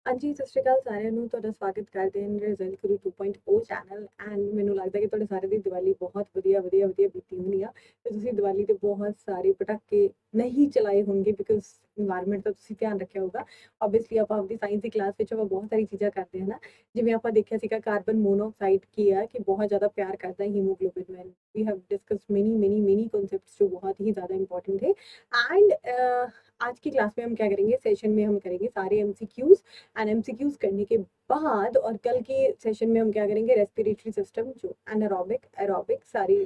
ਹਾਂਜੀ, ਸਤਿ ਸ਼੍ਰੀ ਅਕਾਲ ਸਾਰਿਆਂ ਨੂੰ। ਤੁਹਾਡਾ ਸਵਾਗਤ ਕਰਦੇ ਹਾਂ ਰਿਜ਼ਲਟ ਗੁਰੂ 2.0 ਚੈਨਲ ਐਂਡ ਮੈਨੂੰ ਲੱਗਦਾ ਕਿ ਤੁਹਾਡੇ ਸਾਰੇ ਦੀ ਦੀਵਾਲੀ ਬਹੁਤ ਵਧੀਆ ਬੀਤੀ ਹੋਣੀ ਆ ਤੇ ਤੁਸੀਂ ਦੀਵਾਲੀ ਤੇ ਬਹੁਤ ਸਾਰੇ ਪਟਾਕੇ ਨਹੀਂ ਚਲਾਏ ਹੋਣਗੇ ਬਿਕੋਜ਼ ਇਨਵਾਇਰਨਮੈਂਟ ਦਾ ਤੁਸੀਂ ਧਿਆਨ ਰੱਖਿਆ ਹੋਊਗਾ। ਆਬਵੀਅਸਲੀ ਆਪਾਂ ਆਪਣੀ ਸਾਇੰਸ ਦੀ ਕਲਾਸ ਵਿੱਚ ਆਪਾਂ ਬਹੁਤ ਸਾਰੀ ਚੀਜ਼ਾਂ ਕਰਦੇ ਹਾਂ ਨਾ, ਜਿਵੇਂ ਆਪਾਂ ਦੇਖਿਆ ਸੀਗਾ ਕਾਰਬਨ ਮੋਨੋਆਕਸਾਈਡ ਕੀ ਆ ਕਿ ਬਹੁਤ ਜ਼ਿਆਦਾ ਪਿਆਰ ਕਰਦਾ ਹੈ ਹੀਮੋਗਲੋबिन में। We have discussed many concepts जो बहुत ही ज़्यादा इंपॉर्टेंट थे एंड आज की क्लास में हम क्या करेंगे, सेशन में हम करेंगे सारे एमसीक्यूज एंड एमसीक्यूज करने के बाद और कल की सेशन में हम क्या करेंगे, रेस्पिरेटरी सिस्टम जो एनारोबिक एरोबिक सारी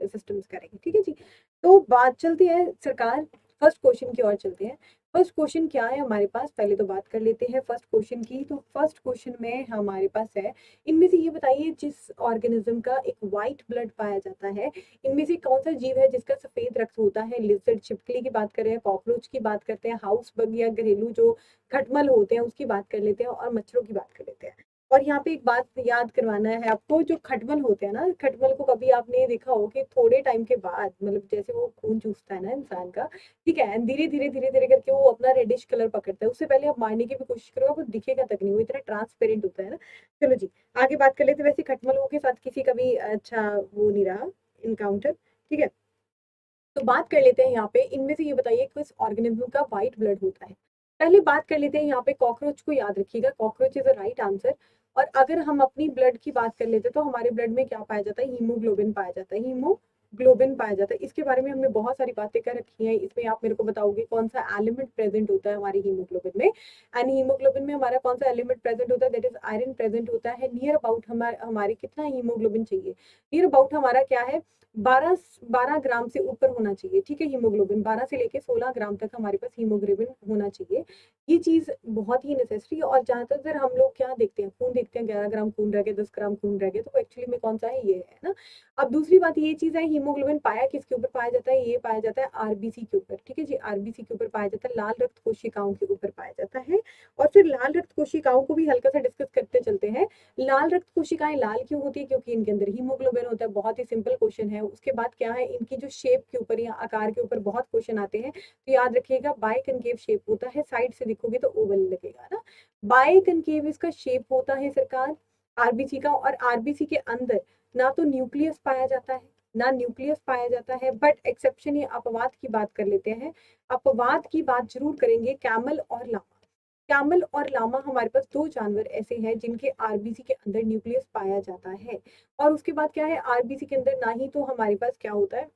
सिस्टम्स करेंगे। ठीक है जी। तो बात चलती है सरकार, फर्स्ट क्वेश्चन की ओर चलते हैं। फर्स्ट क्वेश्चन क्या है हमारे पास, पहले तो बात कर लेते हैं फर्स्ट क्वेश्चन की। तो फर्स्ट क्वेश्चन में हमारे पास है, इनमें से ये बताइए जिस ऑर्गेनिज्म का एक वाइट ब्लड पाया जाता है, इनमें से कौन सा जीव है जिसका सफेद रक्त होता है। लिजर्ड, छिपकली की बात करें, कॉकरोच की बात करते हैं, हाउस बग या घरेलू जो खटमल होते हैं उसकी बात कर लेते हैं और मच्छरों की बात कर लेते हैं। और यहाँ पे एक बात याद करवाना है आपको, जो खटमल होते हैं ना, खटमल को कभी आपने देखा हो कि थोड़े टाइम के बाद, मतलब जैसे वो खून चूसता है ना इंसान का, ठीक है, धीरे धीरे करके वो अपना रेडिश कलर पकड़ता है। उससे पहले आप मारने की भी कोशिश करो, वो दिखेगा तक नहीं, वो इतना ट्रांसपेरेंट होता है ना। चलो जी, आगे बात कर लेते हैं। वैसे खटमलों के साथ किसी का भी अच्छा वो नहीं रहा इनकाउंटर, ठीक है। तो बात कर लेते हैं यहाँ पे, इनमें से ये बताइए किस ऑर्गेनिज्म का व्हाइट ब्लड होता है। पहले बात कर लेते हैं यहाँ पे, कॉकरोच को याद रखिएगा, cockroach is a right answer. और अगर हम अपनी ब्लड की बात कर लेते हैं तो हमारे ब्लड में क्या पाया जाता है, हीमोग्लोबिन पाया जाता है, हीमोग्लोबिन पाया जाता है। इसके बारे में हमने बहुत सारी बातें कर रखी हैं, इसमें आप मेरे को बताओगे कौन सा एलिमेंट प्रेजेंट होता है हमारी हीमोग्लोबिन में। एंड हीमोग्लोबिन में हमारा कौन सा एलिमेंट प्रेजेंट होता है, दैट इज आयरन प्रेजेंट होता है। नियर अबाउट हमारे कितना हीमोग्लोबिन चाहिए, नियर अबाउट हमारा क्या है, 12 ग्राम से ऊपर होना चाहिए। ठीक है, हीमोग्लोबिन 12 से लेके 16 ग्राम तक हमारे पास हीमोग्लोबिन होना चाहिए। ये चीज बहुत ही नेसेसरी है। और ज्यादातर हम लोग क्या देखते हैं, खून देखते हैं, 11 ग्राम खून रह गया, 10 ग्राम खून रह गया, तो एक्चुअली में कौन सा है, ये है ना। अब दूसरी बात ये चीज है, हीमोग्लोबिन पाया किसके ऊपर पाया जाता है, ये पाया जाता है आरबीसी के ऊपर। ठीक है जी, आरबीसी के ऊपर पाया जाता है, लाल रक्त कोशिकाओं के ऊपर पाया जाता है। और फिर लाल रक्त कोशिकाओं को भी हल्का सा डिस्कस करते चलते हैं। लाल रक्त कोशिकाएं लाल क्यों होती है, क्योंकि इनके अंदर हीमोग्लोबिन होता है। बहुत ही सिंपल क्वेश्चन है। उसके बाद क्या है, इनकी जो शेप के ऊपर या आकार के ऊपर बहुत क्वेश्चन आते हैं, तो याद रखिएगा बाय कनकेव शेप होता है, साइड से देखोगे तो ओवल लगेगा ना। बाय कनकेव इसका शेप होता है सरकार आरबीसी का। और आरबीसी के अंदर ना तो न्यूक्लियस पाया जाता है, ना न्यूक्लियस पाया जाता है, बट एक्सेप्शन या अपवाद की बात कर लेते हैं। अपवाद की बात जरूर करेंगे, कैमल और लामा। कैमल और लामा हमारे पास दो जानवर ऐसे हैं जिनके आरबीसी के अंदर न्यूक्लियस पाया जाता है। और उसके बाद क्या है, आरबीसी के अंदर ना ही तो हमारे पास क्या होता है,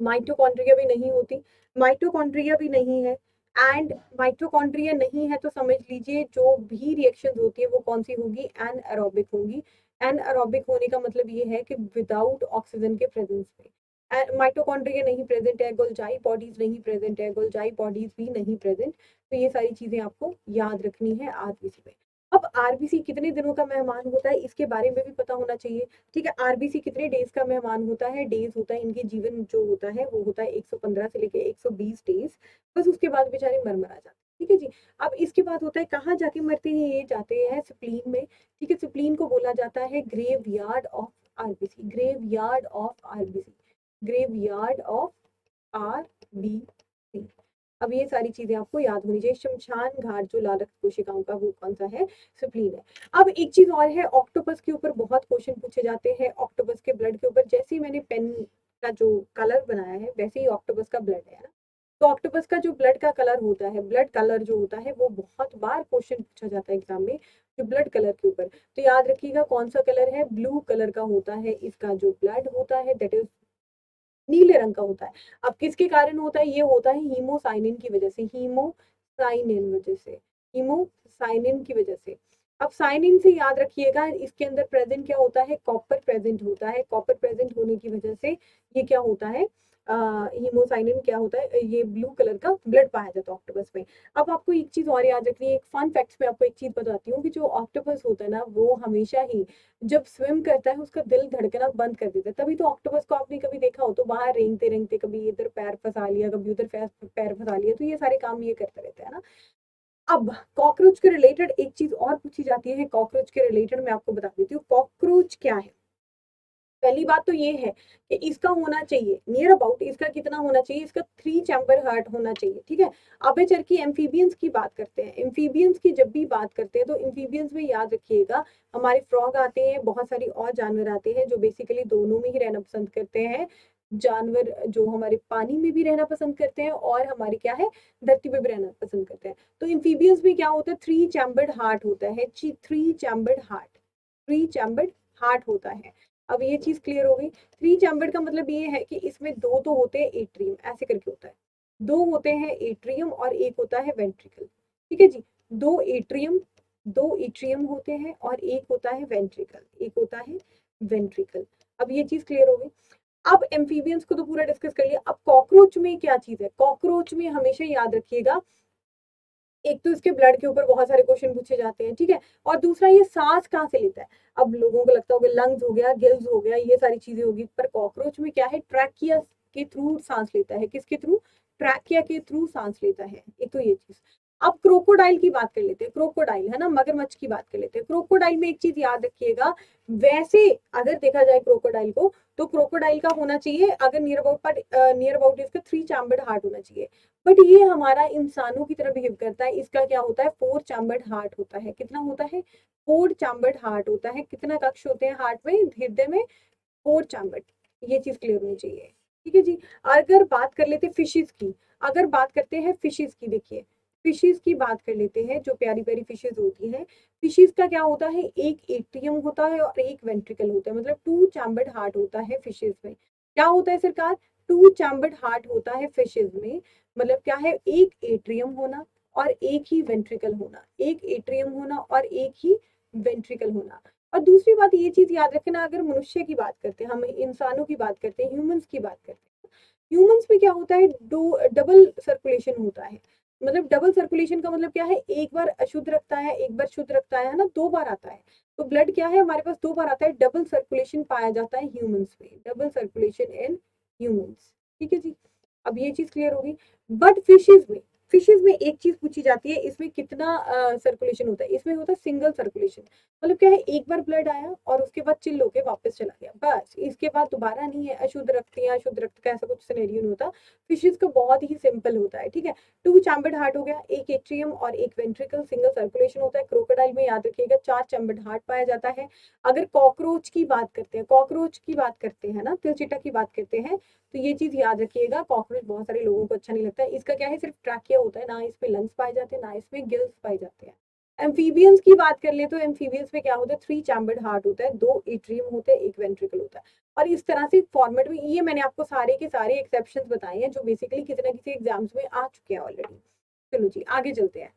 माइटोकॉन्ड्रिया भी नहीं होती, माइटोकॉन्ड्रिया भी नहीं है। एंड माइटोकॉन्ड्रिया नहीं है तो समझ लीजिए जो भी रिएक्शन होती है वो कौन सी होगी, एनएरोबिक होगी। एनएरोबिक होने का मतलब ये है कि विदाउट ऑक्सीजन के प्रेजेंस में। माइटोकॉन्ड्रिया नहीं प्रेजेंट है, गोल्जाई बॉडीज नहीं प्रेजेंट है, गोल्जाई बॉडीज भी नहीं प्रेजेंट। तो ये सारी चीजें आपको याद रखनी है आरबीसी में। अब आरबीसी कितने दिनों का मेहमान होता है इसके बारे में भी पता होना चाहिए। ठीक है, आरबीसी कितने डेज का मेहमान होता है, डेज होता है, इनके जीवन जो होता है वो होता है 115 से लेके 120 डेज। बस उसके बाद बेचारे मर जाते हैं। ठीक है जी। अब इसके बाद होता है कहाँ जाके मरते हैं, ये जाते हैं स्प्लीन में। ठीक है, स्प्लीन को बोला जाता है graveyard of RBC, graveyard of RBC, graveyard of RBC. अब ये सारी चीजें आपको याद होनी चाहिए। शमशान घाट जो लाल रक्त कोशिकाओं का, वो कौन सा है, स्प्लीन है। अब एक चीज और है, ऑक्टोपस के ऊपर बहुत क्वेश्चन पूछे जाते हैं। ऑक्टोपस के ब्लड के ऊपर जैसे ही मैंने पेन का जो कलर बनाया है वैसे ही ऑक्टोपस का ब्लड है ना। तो ऑक्टोपस का जो ब्लड का कलर होता है, ब्लड कलर जो होता है, वो बहुत बार क्वेश्चन पूछा जाता है एग्जाम में, जो ब्लड कलर के ऊपर। तो याद रखिएगा कौन सा कलर है, ब्लू कलर का होता है इसका जो ब्लड होता है, दैट इज नीले रंग का होता है। अब किसके कारण होता है, ये होता है हीमोसाइनिन की वजह से, हीमोसाइनिन वजह से, हीमोसाइनिन की वजह से। अब साइनिन से याद रखिएगा इसके अंदर प्रेजेंट क्या होता है, कॉपर प्रेजेंट होता है। कॉपर प्रेजेंट होने की वजह से ये क्या होता है, हीमोसाइनिन क्या होता है, ये ब्लू कलर का ब्लड पाया जाता है ऑक्टोपस में। अब आपको एक चीज और याद रखनी है, एक फन फैक्ट्स में आपको एक चीज बताती हूँ कि जो ऑक्टोपस होता है ना, वो हमेशा ही जब स्विम करता है उसका दिल धड़कना बंद कर देता है। तभी तो ऑक्टोपस को आपने कभी देखा हो तो बाहर रेंगते रेंगते, कभी इधर पैर फंसा लिया, कभी उधर पैर फंसा लिया, तो ये सारे काम ये करता रहता है ना। अब कॉकरोच के रिलेटेड एक चीज और पूछी जाती है, कॉकरोच के रिलेटेड मैं आपको बता देती हूँ, कॉकरोच क्या है। पहली बात तो ये है कि इसका होना चाहिए नियर अबाउट, इसका कितना होना चाहिए, इसका 3 चैम्बर हार्ट होना चाहिए, ठीक है। अबेचर की एम्फीबियंस की बात करते हैं, एम्फीबियंस की जब भी बात करते हैं तो एम्फीबियंस में याद रखिएगा हमारे फ्रॉग आते हैं, बहुत सारी और जानवर आते हैं जो बेसिकली दोनों में ही रहना पसंद करते हैं। जानवर जो हमारे पानी में भी रहना पसंद करते हैं और हमारे क्या है धरती पे भी रहना पसंद करते हैं। तो एम्फीबियंस में क्या होता है, 3 चैम्बर्ड हार्ट होता है, 3 चैम्बर्ड हार्ट, 3 चैम्बर्ड हार्ट होता है। अब ये चीज क्लियर हो गई। 3 चैम्बर्ड का मतलब ये है कि इसमें 2 तो होते हैं एट्रियम, ऐसे करके होता है, 2 होते हैं एट्रियम और एक होता है वेंट्रिकल, ठीक है जी। 2 एट्रियम होते हैं और एक होता है वेंट्रिकल, एक होता है वेंट्रिकल। अब ये चीज क्लियर हो गई। अब एम्फीबियंस को तो पूरा डिस्कस कर लिया। अब कॉकरोच में क्या चीज है, कॉकरोच में हमेशा याद रखिएगा एक तो इसके ब्लड के ऊपर बहुत सारे क्वेश्चन पूछे जाते हैं, ठीक है। और दूसरा ये सांस कहाँ से लेता है। अब लोगों को लगता होगा लंग्स हो गया, गिल्स हो गया, ये सारी चीजें होगी, पर कॉकरोच में क्या है, ट्रैकिया के थ्रू सांस लेता है। किसके थ्रू, ट्रैकिया के थ्रू सांस लेता है। एक तो ये चीज। अब क्रोकोडाइल की बात कर लेते हैं, क्रोकोडाइल है ना, मगरमच्छ की बात कर लेते हैं। क्रोकोडाइल में एक चीज याद रखिएगा, वैसे अगर देखा जाए क्रोकोडाइल को, तो क्रोकोडाइल का होना चाहिए अगर नियर अबाउट इसका 3 चैम्बर्ड हार्ट होना चाहिए। बट ये हमारा इंसानों की तरह बिहेव करता है, इसका क्या होता है 4 चैम्बर्ड हार्ट होता है। कितना होता है, 4 चैम्बर्ड हार्ट होता है। कितना कक्ष होते हैं हार्ट में, हृदय में 4 चैम्बर्ड। ये चीज क्लियर होनी चाहिए, ठीक है जी। अगर बात कर लेते फिशेस की, अगर बात करते हैं फिशेस की, देखिए फिशेस की बात कर लेते हैं, जो प्यारी प्यारी फिशेस होती हैं। फिशेस का क्या होता है, एक एट्रियम होता है और एक वेंट्रिकल होता है, मतलब 2 चैम्बर्ड हार्ट होता है फिशेस में। क्या होता है सरकार, 2 चैम्बर्ड हार्ट होता है फिशेस में। मतलब क्या है, एक एट्रियम होना और एक ही वेंट्रिकल होना, एक एट्रियम होना और एक ही वेंट्रिकल होना। और दूसरी बात ये चीज याद रखना, अगर मनुष्य की बात करते हैं, हम इंसानों की बात करते हैं, ह्यूमंस की बात करते हैं, ह्यूमंस में क्या होता है, दो डबल सर्कुलेशन होता है। मतलब डबल सर्कुलेशन का मतलब क्या है, एक बार अशुद्ध रखता है, एक बार शुद्ध रखता है ना, 2 बार आता है। तो ब्लड क्या है हमारे पास 2 बार आता है, डबल सर्कुलेशन पाया जाता है ह्यूमंस में, डबल सर्कुलेशन इन ह्यूमंस, ठीक है जी। अब ये चीज क्लियर होगी। बट फिशेज में एक चीज पूछी जाती है, इसमें कितना सर्कुलेशन होता है, इसमें होता है सिंगल सर्कुलेशन। मतलब क्या है, एक बार ब्लड आया और उसके बाद चिल होके वापस चला गया, बस इसके बाद दोबारा नहीं है। अशुद्ध रक्त या शुद्ध रक्त का ऐसा कुछ सिनेरियो नहीं होता। फिशेज का बहुत ही सिंपल होता है, ठीक है। 2 चैम्बर्ड हार्ट हो गया, एक एट्रियम और एक वेंट्रिकल, सिंगल सर्कुलेशन होता है। क्रोकोडाइल में याद रखिएगा 4 चैम्बर्ड हार्ट पाया जाता है। अगर कॉकरोच की बात करते हैं, कॉकरोच की बात करते हैं ना, तिलचिटा की बात करते हैं, तो ये चीज याद रखिएगा, कॉकरोच बहुत सारे लोगों को अच्छा नहीं लगता है। इसका क्या है, सिर्फ ट्रैकिया होता है, ना इसमें लंग्स पाए जाते हैं, ना इसमें गिल्स पाए जाते हैं। एम्फीबियंस की बात कर ले तो एम्फीबियंस में क्या होता है, 3 चैम्बर्ड हार्ट होता है, 2 एट्रियम होते हैं, एक वेंट्रिकल होता है। और इस तरह से फॉर्मेट में, ये मैंने आपको सारे के सारे एक्सेप्शंस बताए हैं जो बेसिकली किसी ना किसी एग्जाम्स में आ चुके हैं ऑलरेडी। चलो जी आगे चलते हैं।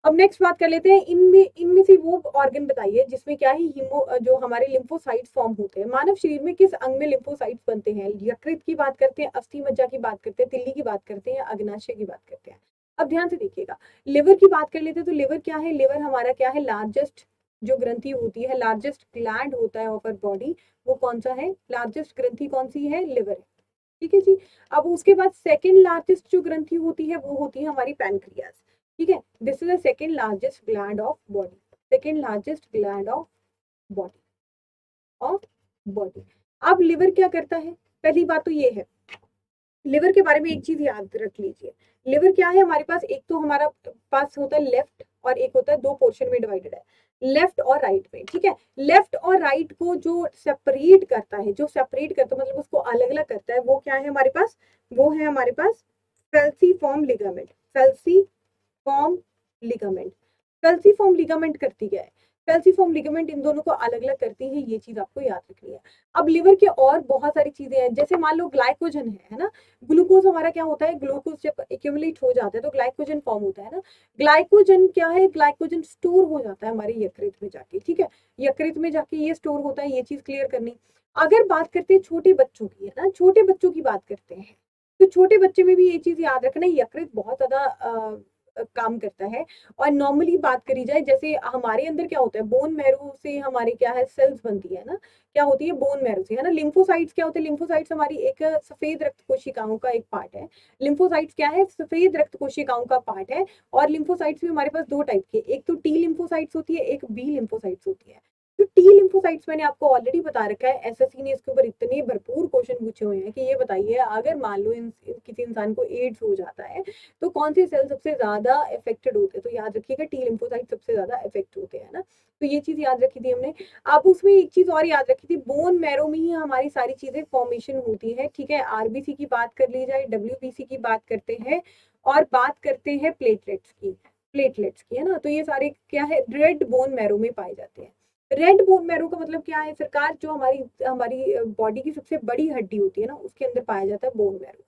अब नेक्स्ट बात कर लेते हैं, इनमें इनमें से वो ऑर्गन बताइए जिसमें क्या है, हीमो जो हमारे लिम्फोसाइट्स फॉर्म होते हैं। मानव शरीर में किस अंग में लिम्फोसाइट्स बनते हैं, यकृत की बात करते हैं, अस्थि मज्जा की बात करते हैं, तिल्ली की बात करते हैं, या अग्नाशय की बात करते हैं। अब ध्यान से देखिएगा, लिवर की बात कर लेते हैं, तो लिवर क्या है, लिवर हमारा क्या है, लार्जेस्ट जो ग्रंथि होती है, लार्जेस्ट ग्लैंड होता है ऑफ आवर बॉडी, वो कौन सा है, लार्जेस्ट ग्रंथि कौन सी है, लिवर है, ठीक है जी। अब उसके बाद सेकेंड लार्जेस्ट जो ग्रंथि होती है वो होती है हमारी पैनक्रियास, ठीक है। This is the second largest gland of body, second largest gland body of body. अब लिवर क्या करता है, पहली बात तो ये है, लिवर के बारे में एक चीज याद रख लीजिए। लिवर क्या है हमारे पास, एक तो हमारा पास होता है लेफ्ट और एक होता है, 2 पोर्शन में डिवाइडेड है, लेफ्ट और राइट में, ठीक है। लेफ्ट और राइट को जो सेपरेट करता है, जो सेपरेट करता है मतलब उसको अलग अलग करता है, वो क्या है हमारे पास, वो है हमारे पास फेल्सीफॉर्म लिगामेंट, फेल्सीफॉर्म लिगामेंट। फेल्सीफॉर्म लिगामेंट करती क्या है, फेल्सीफॉर्म लिगामेंट इन दोनों को अलग अलग करती है, ये चीज आपको याद रखनी है। अब लिवर के और बहुत सारी चीजें हैं, जैसे मान लो ग्लाइकोजन है ना, ग्लूकोज हमारा क्या होता है, ग्लूकोज जब एक्यूमुलेट हो जाता है तो ग्लाइकोजन फॉर्म होता है ना। ग्लाइकोजन क्या है, ग्लाइकोजन स्टोर हो जाता है हमारे यकृत में जाके, ठीक है, यकृत में जाके ये स्टोर होता है, ये चीज क्लियर करनी। अगर बात करते हैं छोटे बच्चों की, है ना, छोटे बच्चों की बात करते हैं, तो छोटे बच्चे में भी ये चीज याद रखना, यकृत बहुत ज्यादा काम करता है। और नॉर्मली बात करी जाए, जैसे हमारे अंदर क्या होता है, बोन मैरो से हमारे क्या है सेल्स बनती है ना, क्या होती है, बोन मैरो से, है ना। लिम्फोसाइट्स क्या होते हैं, लिम्फोसाइट्स हमारी एक सफेद रक्त कोशिकाओं का एक पार्ट है। लिम्फोसाइट्स क्या है, सफेद रक्त कोशिकाओं का पार्ट है। और लिम्फोसाइट्स भी हमारे पास 2 टाइप के, एक तो टी लिम्फोसाइट्स होती है, एक बी लिम्फोसाइट्स होती है। जो टी लिम्फोसाइट्स मैंने आपको ऑलरेडी बता रखा है, एसएससी ने इसके ऊपर इतने भरपूर क्वेश्चन पूछे हुए हैं कि ये बताइए अगर मान लो किसी इंसान को एड्स हो जाता है तो कौन से सेल सबसे ज्यादा इफेक्टेड होते हैं, तो याद रखिएगा टी लिम्फोसाइट सबसे ज्यादा इफेक्ट होते हैं ना, तो ये चीज याद रखी थी हमने। अब उसमें एक चीज और याद रखी थी, बोन मैरो में ही हमारी सारी चीजें फॉर्मेशन होती है, ठीक है। आरबीसी की बात कर ली जाए, डब्ल्यूबीसी की बात करते हैं, और बात करते हैं प्लेटलेट्स की है ना, तो ये सारे क्या है, रेड बोन मैरो में पाए जाते हैं। रेड बोन मैरो का मतलब क्या है सरकार, जो हमारी हमारी बॉडी की सबसे बड़ी हड्डी होती है ना, उसके अंदर पाया जाता है बोन मैरो,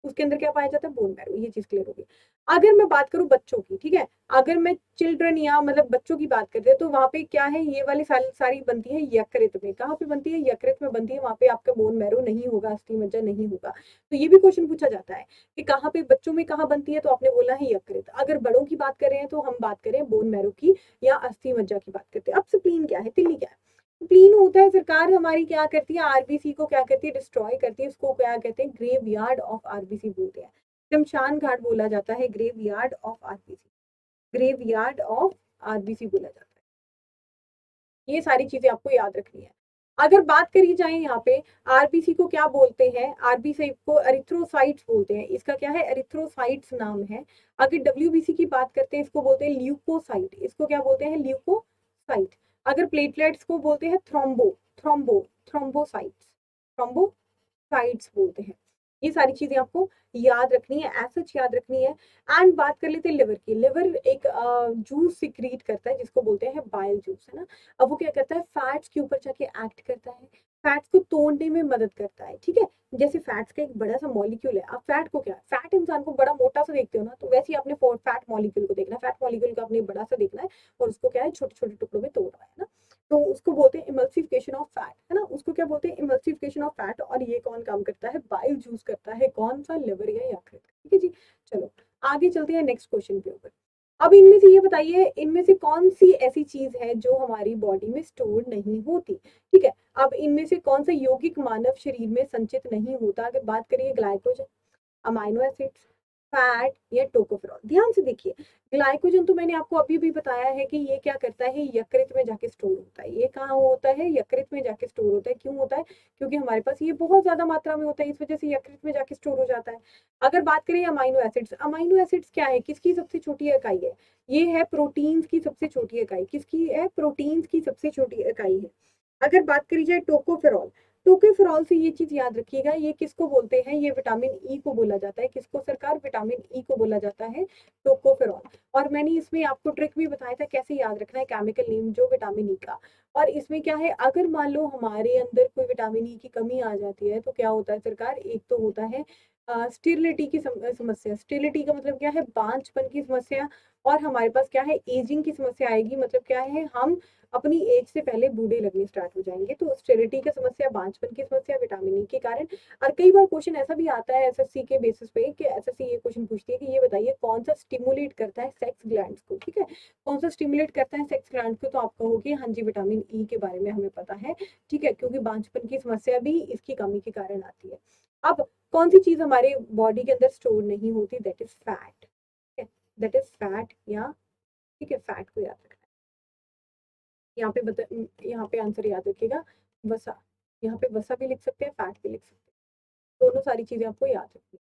उसके अंदर क्या पाया जाता है, बोन मैरो, ये चीज क्लियर होगी। अगर मैं बात करूं बच्चों की, ठीक है, अगर मैं चिल्ड्रन या मतलब बच्चों की बात करते हैं तो वहां पे क्या है, ये वाली सारी बनती है यकृत में। कहाँ पे बनती है, यकृत में बनती है, वहां पे आपका बोन मैरो नहीं होगा, अस्थि मज्जा नहीं होगा। तो ये भी क्वेश्चन पूछा जाता है कि कहाँ पे बच्चों में कहाँ बनती है, तो आपने बोला है यकृत। अगर बड़ों की बात कर रहे हैं तो हम बात करें बोन मैरो की या अस्थि मज्जा की बात करते हैं। अब स्प्लीन क्या है, तिल्ली क्या है, क्लीन होता है सरकार, हमारी क्या करती है, आरबीसी को क्या करती है, डिस्ट्रॉय करती है, उसको क्या कहते हैं, ग्रेव यार्ड ऑफ आरबीसी बोलते हैं, शमशान घाट बोला जाता है, graveyard of RBC, graveyard of RBC बोला जाता है। ये सारी चीजें आपको याद रखनी है। अगर बात करी जाए यहाँ पे, आरबीसी को क्या बोलते हैं, आरबीसी को एरिथ्रोसाइट्स बोलते हैं, इसका क्या है, एरिथ्रोसाइट्स नाम है। अगर डब्ल्यूबीसी की बात करते हैं, इसको बोलते हैं ल्यूकोसाइट, इसको क्या बोलते हैं, ल्यूकोसाइट। अगर प्लेटलेट्स को बोलते हैं थ्रोम्बोसाइट्स, थ्रोम्बोसाइट्स बोलते हैं। ये सारी चीजें आपको याद रखनी है, सच याद रखनी है। एंड बात कर लेते हैं लिवर की। लिवर एक जूस सिक्रीट करता है जिसको बोलते हैं बाइल जूस, है ना। अब वो क्या करता है, फैट्स के ऊपर जाके एक्ट करता है, फैट्स को तोड़ने में मदद करता है, ठीक है। जैसे फैट्स का एक बड़ा सा मॉलिक्यूल है, आप फैट को क्या, फैट इंसान को बड़ा मोटा सा देखते हो ना, तो वैसे ही आपने फैट मॉलिक्यूल को देखना है, फैट मॉलिक्यूल को आपने बड़ा सा देखना है, और उसको क्या है, छोटे छोटे टुकड़ों में तोड़ना है ना। तो उसको बोलते हैं इमल्सिफिकेशन ऑफ फैट, है ना, उसको क्या बोलते हैं, इमल्सिफिकेशन ऑफ फैट। और ये कौन काम करता है, बाइल जूस करता है, कौन सा, लिवर या यकृत, ठीक है जी। चलो आगे चलते हैं नेक्स्ट क्वेश्चन के ऊपर। अब इनमें से ये बताइए, इनमें से कौन सी ऐसी चीज है जो हमारी बॉडी में स्टोर नहीं होती, ठीक है। अब इनमें से कौन सा यौगिक मानव शरीर में संचित नहीं होता, अगर बात करिए ग्लाइकोजन, अमाइनो एसिड्स, फैट या टोकोफेरॉल। ध्यान से देखिए, ग्लाइकोजन तो मैंने आपको अभी भी बताया है कि ये क्या करता है, यकृत में जाके स्टोर होता है। ये कहाँ होता है, यकृत में जाके स्टोर होता है। क्यों होता है, क्योंकि हमारे पास ये बहुत ज्यादा मात्रा में होता है, इस वजह से यकृत में जाके स्टोर हो जाता है। अगर बात करें अमाइनो एसिड्स, अमाइनो एसिड्स क्या है, किसकी सबसे छोटी इकाई है, ये है प्रोटीन्स की सबसे छोटी इकाई, किसकी है, प्रोटीन्स की सबसे छोटी इकाई है। अगर बात करी जाए टोकोफेरॉल, टोकोफेरॉल से ये चीज याद रखिएगा, ये किसको बोलते हैं, ये विटामिन ई को बोला जाता है, किसको सरकार, विटामिन ई को बोला जाता है, टोकोफेरॉल। और मैंने इसमें आपको ट्रिक भी बताया था कैसे याद रखना है, केमिकल नेम जो विटामिन ई का। और इसमें क्या है, अगर मान लो हमारे अंदर कोई विटामिन ई की कमी आ जाती है तो क्या होता है सरकार, एक तो होता है स्टेरिलिटी की समस्या। स्टेरिलिटी का मतलब क्या है, बांझपन की समस्या। और हमारे पास क्या है, एजिंग की समस्या आएगी, मतलब क्या है, हम अपनी एज से पहले बूढ़े लगने स्टार्ट हो जाएंगे। तो स्टेरिलिटी की समस्या, बांझपन की समस्या, विटामिन ई के कारण। और कई बार क्वेश्चन ऐसा भी आता है एसएससी के बेसिस पे कि एसएससी ये क्वेश्चन पूछती है कि ये बताइए कौन सा स्टिमुलेट करता है सेक्स ग्लैंड्स को, ठीक है, कौन सा स्टिमुलेट करता है सेक्स ग्लैंड्स को, तो आप कहोगे हाँ जी विटामिन ई के बारे में हमें पता है, ठीक है, क्योंकि बांझपन की समस्या भी इसकी कमी के कारण आती है। अब कौन सी चीज हमारे बॉडी के अंदर स्टोर नहीं होती, that is fat, that is fat, या ठीक है, फैट को याद रखना। यहाँ पे यहाँ पे आंसर याद रखिएगा, वसा। यहाँ पे वसा भी लिख सकते हैं, फैट भी लिख सकते हैं, दोनों सारी चीजें आपको याद रखनी है।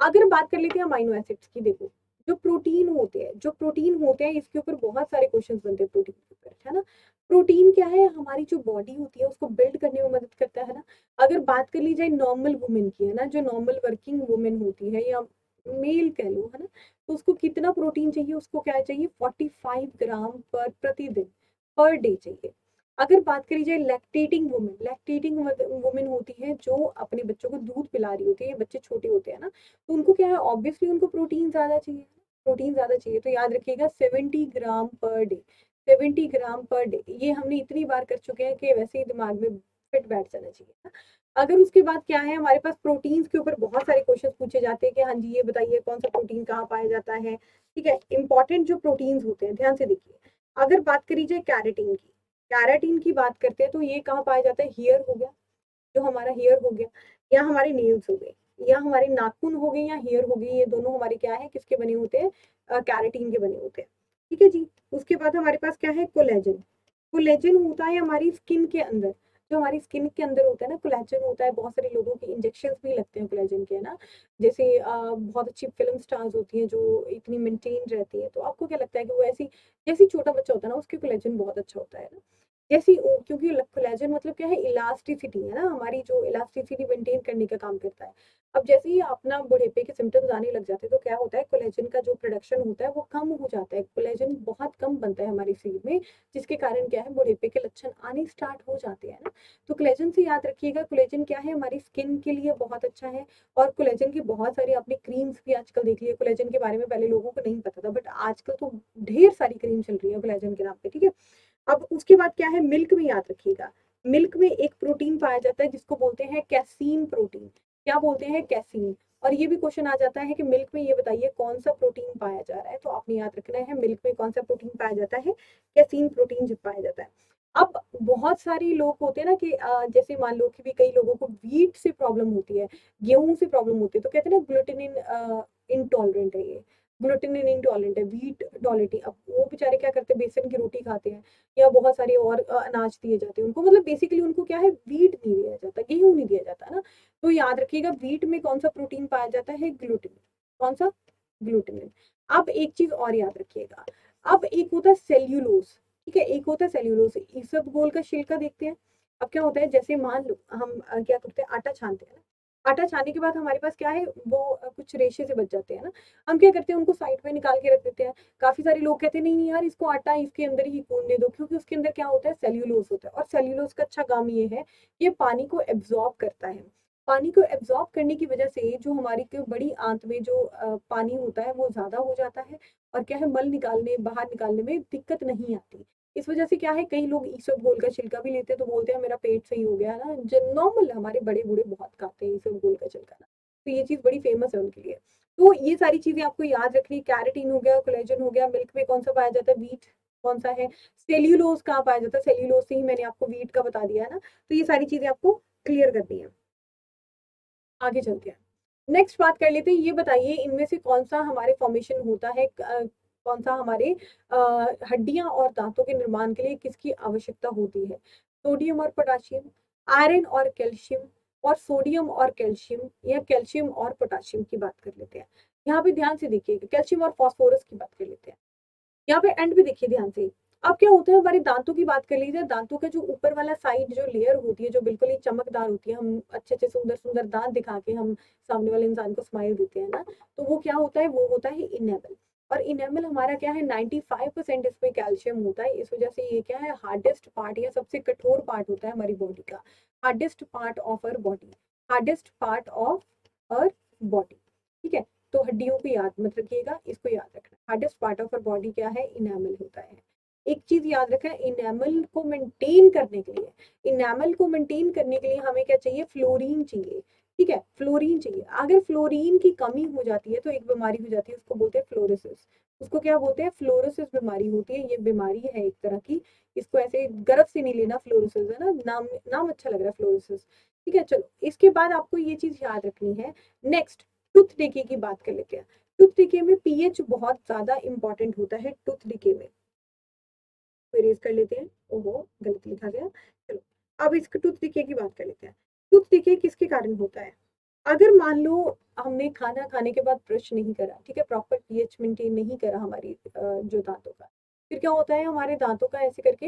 अगर बात कर लेते हैं अमाइनो एसिड्स की, देखो जो प्रोटीन होते हैं इसके ऊपर बहुत सारे क्वेश्चंस बनते हैं प्रोटीन के ऊपर, है ना। प्रोटीन क्या है, हमारी जो बॉडी होती है उसको बिल्ड करने में मदद करता है ना। अगर बात कर ली जाए नॉर्मल वुमेन की, है ना, जो नॉर्मल वर्किंग वुमेन होती है या मेल कह लो, है ना, तो उसको कितना प्रोटीन चाहिए, उसको क्या चाहिए, 45 ग्राम पर प्रतिदिन, पर डे चाहिए। अगर बात करी जाए लैक्टेटिंग वुमेन होती है जो अपने बच्चों को दूध पिला रही होती है, बच्चे छोटे होते हैं ना, तो उनको क्या है, ऑब्वियसली उनको प्रोटीन ज्यादा चाहिए, प्रोटीन ज्यादा चाहिए। तो याद रखिएगा 70 ग्राम पर डे, 70 ग्राम पर डे। ये हमने इतनी बार कर चुके हैं कि वैसे ही दिमाग में फिट बैठ जाना चाहिए ना। अगर उसके बाद क्या है, हमारे पास प्रोटीन्स के ऊपर बहुत सारे क्वेश्चन पूछे जाते हैं कि हाँ जी ये बताइए कौन सा प्रोटीन कहाँ पाया जाता है, ठीक है। इंपॉर्टेंट जो प्रोटीन्स होते हैं ध्यान से देखिए। अगर बात करी जाए कैराटीन की बात करते हैं तो ये कहाँ पाया जाता है, हेयर हो गया, जो हमारा हेयर हो गया, या हमारे नेल्स हो गए, या हमारे नाखून हो गए, या हेयर हो गई, ये दोनों हमारे क्या है, किसके बने होते हैं, कैराटीन के बने होते हैं, ठीक है जी। उसके बाद हमारे पास क्या है, कोलेजन। कोलेजन होता है हमारी स्किन के अंदर, जो हमारी स्किन के अंदर होता है ना कोलेजन होता है, बहुत सारे लोगों के इंजेक्शन भी लगते हैं कोलेजन के, है ना। जैसे बहुत अच्छी फिल्म स्टार्स होती हैं जो इतनी मेंटेन रहती है, तो आपको क्या लगता है कि वो ऐसी, जैसे छोटा बच्चा होता है ना उसके कोलेजन बहुत अच्छा होता है ना, जैसे क्योंकि कोलेजन मतलब क्या है, इलास्टिसिटी है ना, हमारी जो इलास्टिसिटी मेंटेन करने का काम करता है। अब जैसे ही अपना बुढ़ेपे के सिम्टम्स आने लग जाते हैं तो क्या होता है, कोलेजन का जो प्रोडक्शन होता है वो कम हो जाता है, कोलेजन बहुत कम बनता है हमारे शरीर में, जिसके कारण क्या है, बुढ़ेपे के लक्षण आने स्टार्ट हो जाते हैं ना। तो कोलेजन से याद रखिएगा, कोलेजन क्या है, हमारी स्किन के लिए बहुत अच्छा है। और कोलेजन की बहुत सारी आपने क्रीम्स भी आजकल देख ली है, कोलेजन के बारे में पहले लोगों को नहीं पता था, बट आजकल तो ढेर सारी क्रीम चल रही है कोलेजन के नाम पे, ठीक है। अब उसके बाद क्या है, मिल्क में याद रखिएगा, मिल्क में एक प्रोटीन पाया जाता है जिसको बोलते हैं कैसीन प्रोटीन। क्या बोलते हैं, कैसीन। और ये भी क्वेश्चन आ जाता है कि मिल्क में ये बताइए कौन सा प्रोटीन पाया जा रहा है, तो आपने याद रखना है मिल्क में कौन सा प्रोटीन पाया जाता है, कैसीन प्रोटीन जो पाया जाता है। अब बहुत सारे लोग होते हैं ना कि जैसे मान लो कि भी कई लोगों को व्हीट से प्रॉब्लम होती है, गेहूं से प्रॉब्लम होती है, तो कहते हैं ना ग्लूटेन इंटॉलरेंट है ये, ग्लूटेन इंटॉलरेंट है, व्हीट टॉलरेटिंग। अब वो बेचारे क्या करते हैं, बेसन की रोटी खाते हैं या बहुत सारे और अनाज दिए जाते हैं उनको, मतलब बेसिकली उनको क्या है, व्हीट नहीं दिया जाता, गेहूं नहीं दिया जाता ना। तो याद रखिएगा व्हीट में कौन सा प्रोटीन पाया जाता है, ग्लूटेन। कौन सा, ग्लूटेन। अब एक चीज और याद रखिएगा, अब एक होता है सेल्यूलोज, ठीक है, एक होता है सेल्यूलोज, इसबगोल का छिलका देखते हैं। अब क्या होता है, जैसे मान लो हम क्या करते हैं, आटा छानते हैं ना, आटा छानने के बाद हमारे पास क्या है, वो कुछ रेशे से बच जाते हैं ना, हम क्या करते हैं उनको साइड में निकाल के रख देते हैं। काफी सारे लोग कहते हैं नहीं यार इसको आटा इसके अंदर ही गूंदने दो, क्योंकि उसके अंदर क्या होता है, सेल्यूलोज होता है, और सेल्यूलोज का अच्छा काम ये है, ये पानी को एब्जॉर्ब करता है। पानी को एब्जॉर्ब करने की वजह से जो हमारी के बड़ी आंत में जो पानी होता है वो ज्यादा हो जाता है, और क्या है, मल निकालने बाहर निकालने में दिक्कत नहीं आती। इस वजह से क्या है, कई लोग ईसबगोल का छिलका भी लेते हैं तो बोलते हैं मेरा पेट सही हो गया ना, जो नॉर्मल हमारे बड़े बूढ़े बहुत खाते हैं ईसबगोल का छिलका ना, तो ये चीज बड़ी फेमस है उनके लिए। तो ये सारी चीजें आपको याद रखनी, कैरेटीन हो गया, कोलेजन हो गया, मिल्क में कौन सा पाया जाता है, व्हीट कौन सा है, सेल्यूलोज कहाँ पाया जाता है, सेल्यूलोज से ही मैंने आपको व्हीट का बता दिया है ना। तो ये सारी चीजें आपको क्लियर करनी है। आगे चलते हैं, नेक्स्ट बात कर लेते हैं, ये बताइए इनमें से कौन सा हमारे फॉर्मेशन होता है, कौन सा हमारे हड्डियां और दांतों के निर्माण के लिए किसकी आवश्यकता होती है, सोडियम और पोटाशियम, आयरन और कैल्शियम, और सोडियम और कैल्शियम, या कैल्शियम और पोटाशियम की बात कर लेते हैं। यहाँ पे ध्यान से देखिए, कैल्शियम और फास्फोरस की बात कर लेते हैं। यहाँ पे एंड पे देखिए ध्यान से। अब क्या होता है, हमारे दांतों की बात कर लीजिए, दांतों का जो ऊपर वाला साइड जो लेयर होती है जो बिल्कुल ही चमकदार होती है, हम अच्छे अच्छे सुंदर सुंदर दांत दिखा के हम सामने वाले इंसान को स्माइल देते हैं ना, तो वो क्या होता है, वो होता है इनेमल। और इनेमल हमारा क्या है, 95% इसमें कैल्शियम होता है, इस वजह से ये क्या है, हार्डेस्ट पार्ट या सबसे कठोर पार्ट होता है हमारी बॉडी का, hardest part of our body, hardest part of our body, ठीक है। तो हड्डियों को याद मत रखिएगा, इसको याद रखना, hardest part of our body क्या है, इनेमल होता है। एक चीज याद रखें, इनेमल को मेंटेन करने के लिए, इनेमल को मेंटेन करने के लिए हमें क्या चाहिए, फ्लोरीन चाहिए, ठीक है, फ्लोरीन चाहिए। अगर फ्लोरीन की कमी हो जाती है तो एक बीमारी हो जाती है, उसको बोलते हैं फ्लोरोसिस। उसको क्या बोलते हैं, फ्लोरोसिस बीमारी होती है, ये बीमारी है एक तरह की, इसको ऐसे गर्व से नहीं लेना, फ्लोरोसिस है ना, नाम नाम अच्छा लग रहा है फ्लोरोसिस, ठीक है। चलो इसके बाद आपको ये चीज याद रखनी है। नेक्स्ट, टूथ डिके की बात कर लेते हैं। टूथ डिके में पीएच बहुत ज्यादा इंपॉर्टेंट होता है, टूथ डिके में इरेज कर लेते हैं, ओहो गलत लिखा गया। चलो अब इसके टूथ डिके की बात कर लेते हैं। टूथ डिके किसके कारण होता है, अगर मान लो हमने खाना खाने के बाद ब्रश नहीं करा, ठीक है, प्रॉपर पीएच मेंटेन नहीं करा हमारी जो दांतों का, फिर क्या होता है, हमारे दांतों का ऐसे करके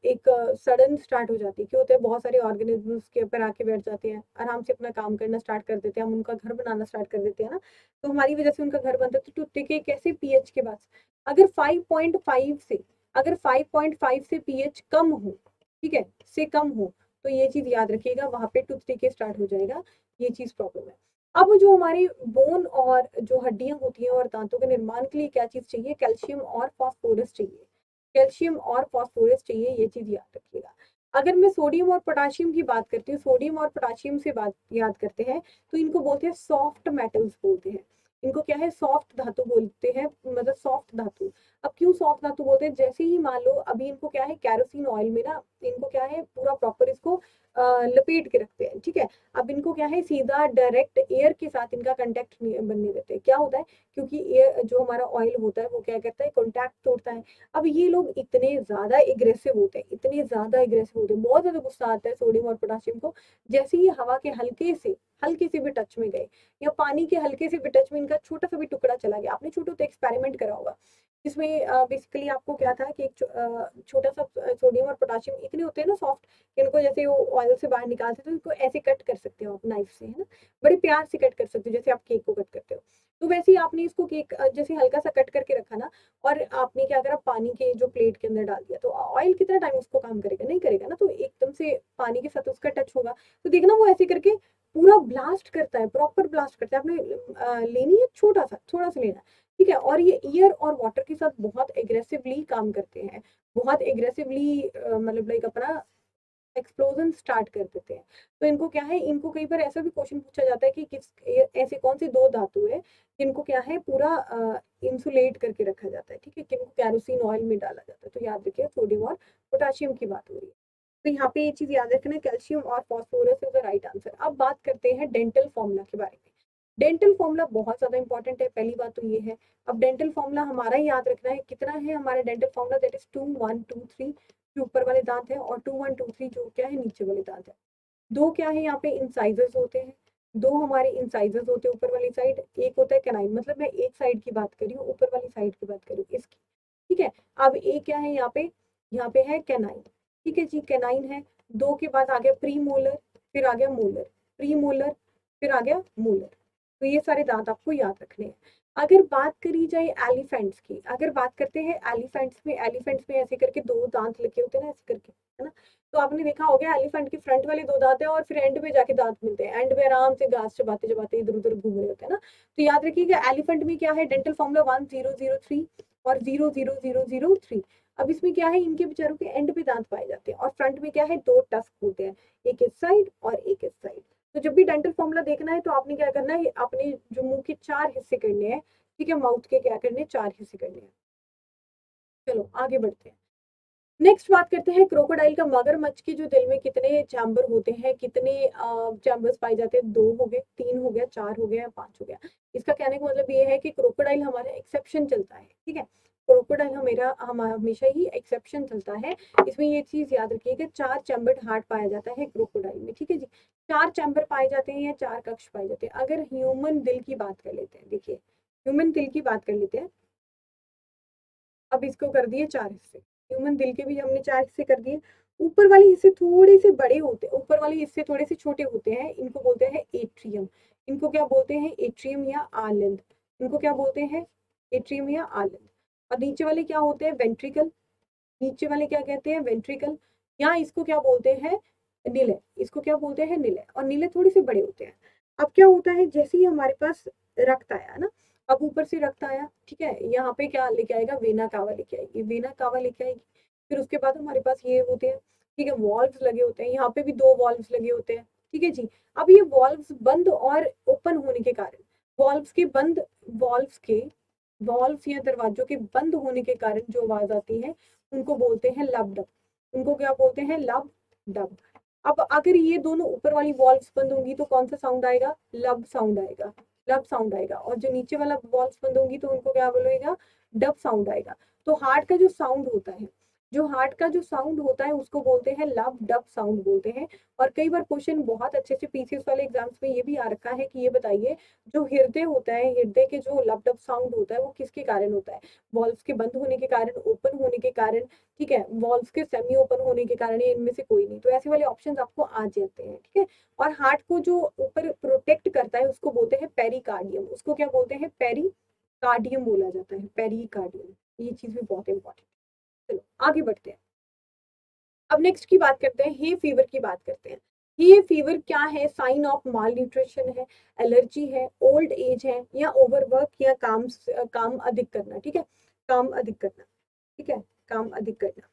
एक सड़न स्टार्ट हो जाती है। क्या होता है, बहुत सारे ऑर्गेनिजम्स के ऊपर आके बैठ जाते हैं, आराम से अपना काम करना स्टार्ट कर देते हैं, हम उनका घर बनाना स्टार्ट कर देते हैं ना, तो हमारी वजह से उनका घर बनता है। तो टूथपिक कैसे, पीएच के बाद अगर 5.5 से, अगर 5.5 से पीएच कम हो, ठीक है, से कम हो, तो ये चीज याद रखिएगा, वहां पे टूथ डिके स्टार्ट हो जाएगा, ये चीज प्रॉब्लम है। अब जो हमारी बोन और जो हड्डियां होती हैं और दांतों के निर्माण के लिए क्या चीज चाहिए, कैल्शियम और फास्फोरस चाहिए, कैल्शियम और फास्फोरस चाहिए, ये चीज याद रखिएगा। अगर मैं सोडियम और पोटाशियम की बात करती हूँ, सोडियम और पोटाशियम से बात याद करते हैं, तो इनको बोलते हैं सॉफ्ट मेटल्स बोलते हैं, इनको क्या है, सॉफ्ट धातु बोलते हैं, मतलब सॉफ्ट धातु। अब क्यों सॉफ्ट धातु बोलते हैं, जैसे ही मान लो अभी इनको क्या है कैरोसिन ऑयल में ना, इनको क्या है पूरा प्रॉपर इसको लपेट के रखते हैं, ठीक है। अब इनको क्या है सीधा डायरेक्ट एयर के साथ इनका कांटेक्ट बनने देते हैं, क्या होता है क्योंकि एयर जो हमारा ऑयल होता है वो क्या करता है कॉन्टैक्ट तोड़ता है। अब ये लोग इतने ज्यादा एग्रेसिव होते हैं, इतने ज्यादा एग्रेसिव होते हैं, बहुत ज्यादा गुस्सा आता है सोडियम और पोटाशियम को, जैसे ही हवा के हल्के से भी टच में गए या पानी के हल्के से भी टच में इनका छोटा सा भी टुकड़ा चला गया, आपने छोटा सा एक्सपेरिमेंट करा होगा जिसमें बेसिकली आपको क्या था कि एक छोटा सा सोडियम और पोटाशियम इतने होते हैं ना सॉफ्ट, कि इनको जैसे वो ऑयल से बाहर निकालते हो तो इनको ऐसे कट कर सकते हो आप नाइफ से, है ना, बड़े प्यार से कट कर सकते हो जैसे आप केक को कट करते हो। तो वैसे ही आपने इसको केक जैसे हल्का सा कट करके रखा ना, और आपने क्या करा पानी के जो प्लेट के अंदर डाल दिया, तो ऑयल कितना टाइम उसको काम करेगा, नहीं करेगा ना, तो एकदम से पानी के साथ उसका टच होगा, तो देखना वो ऐसे करके पूरा ब्लास्ट करता है, प्रॉपर ब्लास्ट करता है। आपने लेनी है छोटा सा, थोड़ा सा लेना है, ठीक है। और ये एयर और वाटर के साथ बहुत एग्रेसिवली काम करते हैं, बहुत एग्रेसिवली मतलब लाइक अपना एक्सप्लोजन स्टार्ट कर देते हैं। तो इनको क्या है, इनको कई बार ऐसा भी क्वेश्चन पूछा जाता है कि किस ऐसे कौन सी दो धातु है जिनको क्या है पूरा इंसुलेट करके रखा जाता है, ठीक है, किनको कैरोसिन ऑयल में डाला जाता है। तो याद रखिए सोडियम और पोटाशियम की बात हो रही है, तो यहाँ पे ये चीज याद रखना, कैल्शियम और phosphorus is the right answer. अब बात करते हैं डेंटल फॉर्मूला के बारे में। डेंटल फॉर्मूला बहुत ज्यादा इंपॉर्टेंट है, पहली बात तो ये है। अब डेंटल फॉर्मूला हमारा याद रखना है, कितना है हमारा डेंटल फॉर्मूला, दैट इज 2 1 2 3 जो ऊपर वाले दांत है, और 2 1 2 3 जो क्या है नीचे वाले दांत है। दो क्या है यहाँ पे इंसाइजर्स होते हैं, दो हमारे इंसाइजर्स होते हैं ऊपर वाली साइड, एक होता है कैनाइन, मतलब मैं एक साइड की बात कर रही हूँ, ऊपर वाली साइड की बात कर रही हूँ इसकी, ठीक है। अब एक क्या है यहाँ पे है कैनाइन, ठीक है जी, कैनाइन है। दो के बाद आ गया प्री मोलर, फिर आ गया मोलर, प्री मोलर, फिर आ गया मोलर। तो ये सारे दांत आपको याद रखने हैं। अगर बात करी जाए एलिफेंट्स की, अगर बात करते हैं एलिफेंट्स में ऐसे करके दो दांत लगे होते हैं ना, ऐसे करके, है ना। तो आपने देखा होगा एलिफेंट के फ्रंट वाले दो दांत है और फिर एंड में जाके दांत मिलते हैं, एंड में आराम से घास चबाते चबाते इधर उधर घूम रहे होते हैं ना। तो याद रखिएगा एलिफेंट में क्या है डेंटल फॉर्मूला 1003 और 00003। अब इसमें क्या है इनके बेचारों के एंड पे दांत पाए जाते हैं, और फ्रंट में क्या है दो टस्क होते हैं, एक इस साइड और एक इस साइड। तो जब भी डेंटल फॉर्मूला देखना है तो आपने क्या करना है, अपने जो मुंह के चार हिस्से करने हैं, ठीक है, माउथ के क्या करने हैं, चार हिस्से करने हैं। चलो आगे बढ़ते हैं। नेक्स्ट बात करते हैं क्रोकोडाइल का, मगरमच्छ के जो दिल में कितने चैम्बर होते हैं, कितने चैम्बर्स पाए जाते हैं, दो हो गए, तीन हो गया, चार हो गया, पांच हो गया। इसका कहने का मतलब ये है कि क्रोकोडाइल हमारा एक्सेप्शन चलता है, ठीक है, क्रोकोडाइल हमेशा ही एक्सेप्शन चलता है। इसमें ये चीज याद रखिएगा, चार चैम्बर्ड हार्ट पाया जाता है क्रोकोडाइल में, ठीक है जी, चार चैम्बर पाए जाते हैं या चार कक्ष पाए जाते हैं। अगर ह्यूमन दिल की बात कर लेते हैं, देखिए ह्यूमन दिल की बात कर लेते हैं, अब इसको कर दिए चार हिस्से, ह्यूमन दिल के भी हमने चार हिस्से कर दिए। ऊपर वाले हिस्से थोड़े से बड़े होते हैं, ऊपर वाले हिस्से थोड़े से छोटे होते हैं, इनको बोलते हैं एट्रियम। इनको क्या बोलते हैं, एट्रियम या आनंद। इनको क्या बोलते हैं, एट्रियम या आनंद। और नीचे वाले क्या होते हैं, वेंट्रिकल। नीचे वाले क्या कहते हैं, वेंट्रिकल, या इसको क्या बोलते हैं, निलय। इसको क्या बोलते हैं, निलय। और निलय थोड़े से बड़े होते हैं। अब क्या होता है, जैसे ही हमारे पास रक्त आया ना, अब ऊपर से रक्त आया, ठीक है, यहाँ पे क्या लेके आएगा, वेना कावा लेके आएगी, वेना कावा लेके आएगी। फिर उसके बाद हमारे पास ये होते हैं, ठीक है, वॉल्व्स लगे होते हैं, यहाँ पे भी दो वॉल्व्स लगे होते हैं, ठीक है जी। अब ये वॉल्व्स बंद और ओपन होने के कारण, वॉल्व्स के बंद, वॉल्व्स के वॉल्व्स या दरवाजों के बंद होने के कारण जो आवाज आती है उनको बोलते हैं लब डब। उनको क्या बोलते हैं, लब डब। अब अगर ये दोनों ऊपर वाली वॉल्व्स बंद होंगी तो कौन सा साउंड आएगा, लब साउंड आएगा, लब साउंड आएगा। और जो नीचे वाला वॉल्व्स बंद होंगी तो उनको क्या बोलेगा, डब साउंड आएगा। तो हार्ट का जो साउंड होता है, जो हार्ट का जो साउंड होता है उसको बोलते हैं लब डब साउंड बोलते हैं। और कई बार क्वेश्चन बहुत अच्छे से पीसीएस वाले एग्जाम्स में ये भी आ रखा है कि ये बताइए जो हृदय होता है, हृदय के जो लब डब साउंड होता है वो किसके कारण होता है, वॉल्व्स के बंद होने के कारण, ओपन होने के कारण, ठीक है, वॉल्व्स के सेमी ओपन होने के कारण, इनमें से कोई नहीं। तो ऐसे वाले ऑप्शंस आपको आ जाते हैं, ठीक है। और हार्ट को जो ऊपर प्रोटेक्ट करता है उसको बोलते हैं पेरिकार्डियम, उसको क्या बोलते हैं, पेरिकार्डियम बोला जाता है, पेरिकार्डियम। ये चीज भी बहुत इंपॉर्टेंट है। चलो आगे बढ़ते हैं। अब नेक्स्ट की बात करते हैं, हे फीवर की बात करते हैं। हे फीवर क्या है, साइन ऑफ माल न्यूट्रिशन है, एलर्जी है, ओल्ड एज है, या ओवरवर्क, या काम अधिक करना, ठीक है, काम अधिक करना, ठीक है, काम अधिक करना।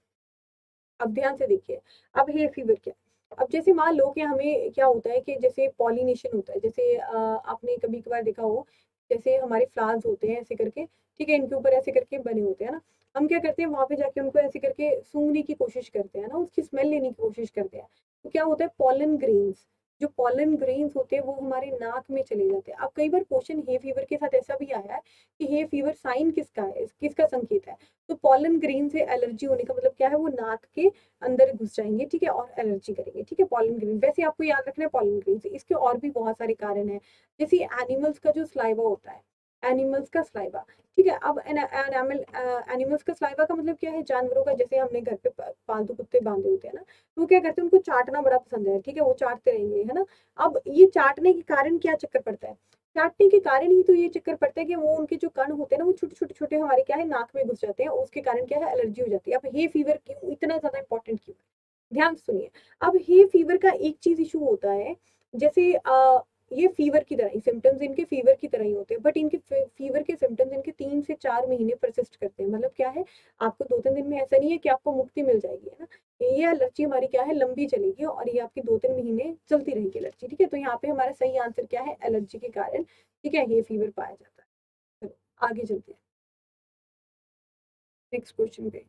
अब ध्यान से देखिए, अब हे फीवर क्या है? अब जैसे मान लो कि हमें क्या होता है कि जैसे पॉलिनेशन होता है, जैसे आपने कभी कभार देखा हो जैसे हमारे फ्लावर्स होते हैं ऐसे करके, ठीक है, इनके ऊपर ऐसे करके बने होते हैं ना, हम क्या करते हैं वहां पे जाके उनको ऐसे करके सूंघने की कोशिश करते हैं ना, उसकी स्मेल लेने की कोशिश करते हैं, तो क्या होता है पॉलन ग्रेन्स, जो पॉलन ग्रेन्स होते हैं वो हमारे नाक में चले जाते हैं। अब कई बार क्वेश्चन हे फीवर के साथ ऐसा भी आया है कि हे फीवर साइन किसका है, किसका संकेत है, तो पॉलन ग्रेन से एलर्जी होने का मतलब क्या है, वो नाक के अंदर घुस जाएंगे, ठीक है, और एलर्जी करेंगे, ठीक है, पॉलन ग्रेन। वैसे आपको याद रखना है पॉलन ग्रेन से, इसके और भी बहुत सारे कारण हैं, जैसे एनिमल्स का जो स्लाइवा होता है, एनिमल्स का स्लाइवा, ठीक है। अब एनिमल्स का स्लाइवा का मतलब क्या है, जानवरों का, जैसे हमने घर पे पालतू कुत्ते बांधे होते हैं ना, तो वो क्या करते हैं, उनको चाटना बड़ा पसंद है, ठीक है, वो चाटते रहेंगे, है ना। अब ये चाटने के कारण क्या चक्कर पड़ता है, चाटने के कारण ही तो ये चक्कर पड़ता है कि वो उनके जो कण होते हैं ना, वो छोटे छोटे छोटे हमारे क्या है नाक में घुस जाते हैं, उसके कारण क्या है एलर्जी हो जाती है। अब हे फीवर क्यों इतना ज्यादा इंपॉर्टेंट क्यों है, ध्यान से सुनिए। अब हे फीवर का एक चीज इशू होता है, जैसे ये फीवर की तरह ही सिम्टम्स इनके फीवर की तरह ही होते हैं, बट इनके फीवर के सिम्टम्स इनके 3 से 4 महीने परसिस्ट करते हैं। मतलब क्या है, आपको 2-3 दिन में ऐसा नहीं है कि आपको मुक्ति मिल जाएगी, है ना, ये एलर्जी हमारी क्या है लंबी चलेगी, और ये आपकी 2-3 महीने चलती रहेगी एलर्जी, ठीक है। तो यहाँ पे हमारा सही आंसर क्या है, एलर्जी के कारण, ठीक है, ये फीवर पाया जाता है। चलो आगे चलते हैं नेक्स्ट क्वेश्चन पे।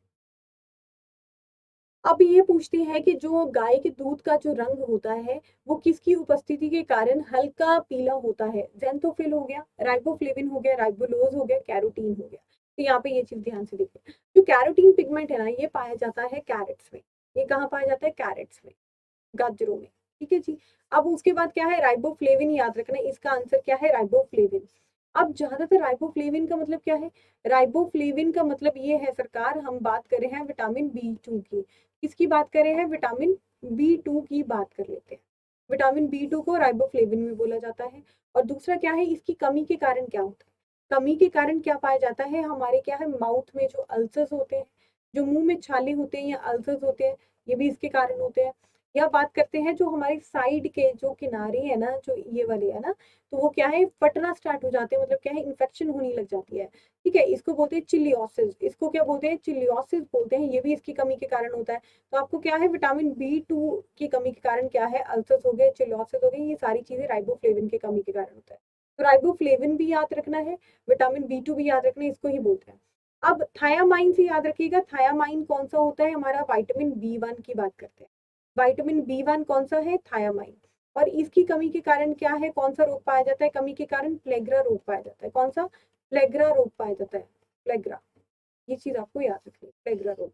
अब ये पूछते हैं कि जो गाय के दूध का जो रंग होता है वो किसकी उपस्थिति के कारण हल्का पीला होता है, जेंथोफिल हो गया, राइबोफ्लेविन हो गया, राइबोलोज हो गया, कैरोटीन हो गया। तो यहाँ पे ये चीज ध्यान से देखिए, जो कैरोटीन पिगमेंट है ना, ये पाया जाता है कैरेट्स में। ये कहाँ पाया जाता है, कैरेट्स में, गाजरों में, ठीक है जी। अब उसके बाद क्या है, राइबोफ्लेविन, याद रखना इसका आंसर क्या है, राइबोफ्लेविन। अब ज्यादातर राइबोफ्लेविन का मतलब क्या है, राइबोफ्लेविन का मतलब ये है सरकार, हम बात कर रहे हैं विटामिन बी 2 की, किसकी बात कर रहे हैं, विटामिन बी 2 की बात कर लेते हैं। विटामिन बी 2 को राइबोफ्लेविन में बोला जाता है। और दूसरा क्या है, इसकी कमी के कारण क्या होता है, कमी के कारण क्या पाया जाता है, हमारे क्या है माउथ में जो अल्सर्स होते हैं, जो मुंह में छाले होते हैं या अल्सर्स होते हैं, ये भी इसके कारण होते हैं। या बात करते हैं जो हमारे साइड के जो किनारे है ना, जो ये वाले है ना, तो वो क्या है फटना स्टार्ट हो जाते हैं, मतलब क्या है इन्फेक्शन होने लग जाती है, ठीक है, इसको बोलते हैं चिलियोसिस, इसको क्या बोलते हैं, चिलियोसिस बोलते हैं, ये भी इसकी कमी के कारण होता है। तो आपको क्या है विटामिन बी 2 की कमी के कारण क्या है, अल्सर्स हो गए, चिलियोसिस हो गई, ये सारी चीजें राइबोफ्लेविन की कमी के कारण होता है। तो राइबोफ्लेविन भी याद रखना है, विटामिन बी 2 भी याद रखना है, इसको ही बोलते हैं। अब थायामाइन से याद रखिएगा, थायामाइन कौन सा होता है, हमारा विटामिन बी 1 की बात करते हैं। विटामिन बी 1 कौन सा है, थायामाइन। और इसकी कमी के कारण क्या है, कौन सा रोग पाया जाता है, कमी के कारण प्लेग्रा रोग पाया जाता है, कौन सा, प्लेग्रा रोग पाया जाता है, प्लेग्रा, ये चीज आपको याद रखनी है, प्लेग्रा रोग,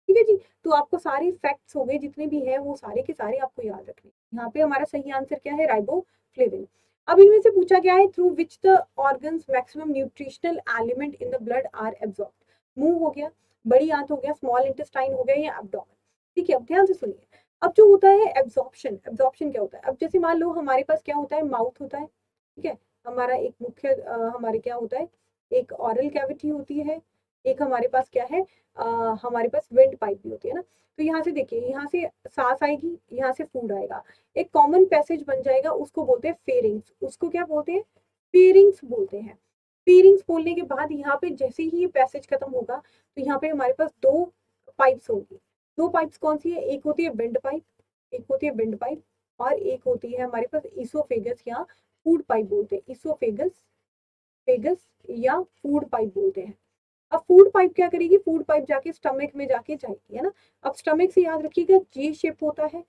ठीक है जी। तो आपको सारे फैक्ट्स हो गए जितने भी हैं वो सारे के सारे आपको याद रखने हैं। यहाँ पे हमारा सही आंसर क्या है, राइबोफ्लेविन। अब इनमें से पूछा गया है, through which the organs maximum nutritional element in the blood are absorb. मुंह हो गया, बड़ी आंत हो गया, स्मॉल इंटेस्टाइन हो गया, या एब्डोमेन, ठीक है। अब ध्यान से सुनिए, अब जो होता है एब्जॉर्प्शन, एब्जॉर्प्शन क्या होता है, अब जैसे मान लो हमारे पास क्या होता है, माउथ होता है, ठीक है, हमारा एक मुख्य हमारे क्या होता है, एक ऑरल कैविटी होती है, एक हमारे पास क्या है, हमारे पास वेंट पाइप भी होती है ना। तो यहाँ से देखिए, यहाँ से सांस आएगी, यहाँ से फूड आएगा, एक कॉमन पैसेज बन जाएगा, उसको बोलते हैं फेरिंग्स, उसको क्या बोलते हैं, फेरिंग्स बोलते हैं। फेरिंग्स बोलने के बाद यहाँ पे जैसे ही ये पैसेज खत्म होगा, तो यहाँ पे हमारे पास दो पाइप्स होंगी। दो पाइप्स कौन सी है, एक होती है विंड पाइप, एक होती है विंड पाइप, और एक होती है हमारे पास इसोफेगस या फूड पाइप बोलते हैं, इसोफेगस, फेगस या फूड पाइप बोलते हैं। अब फूड पाइप क्या करेगी, फूड पाइप जाके स्टमक में जाके जाएगी, है ना। अब स्टमक से याद रखिएगा जे शेप होता है,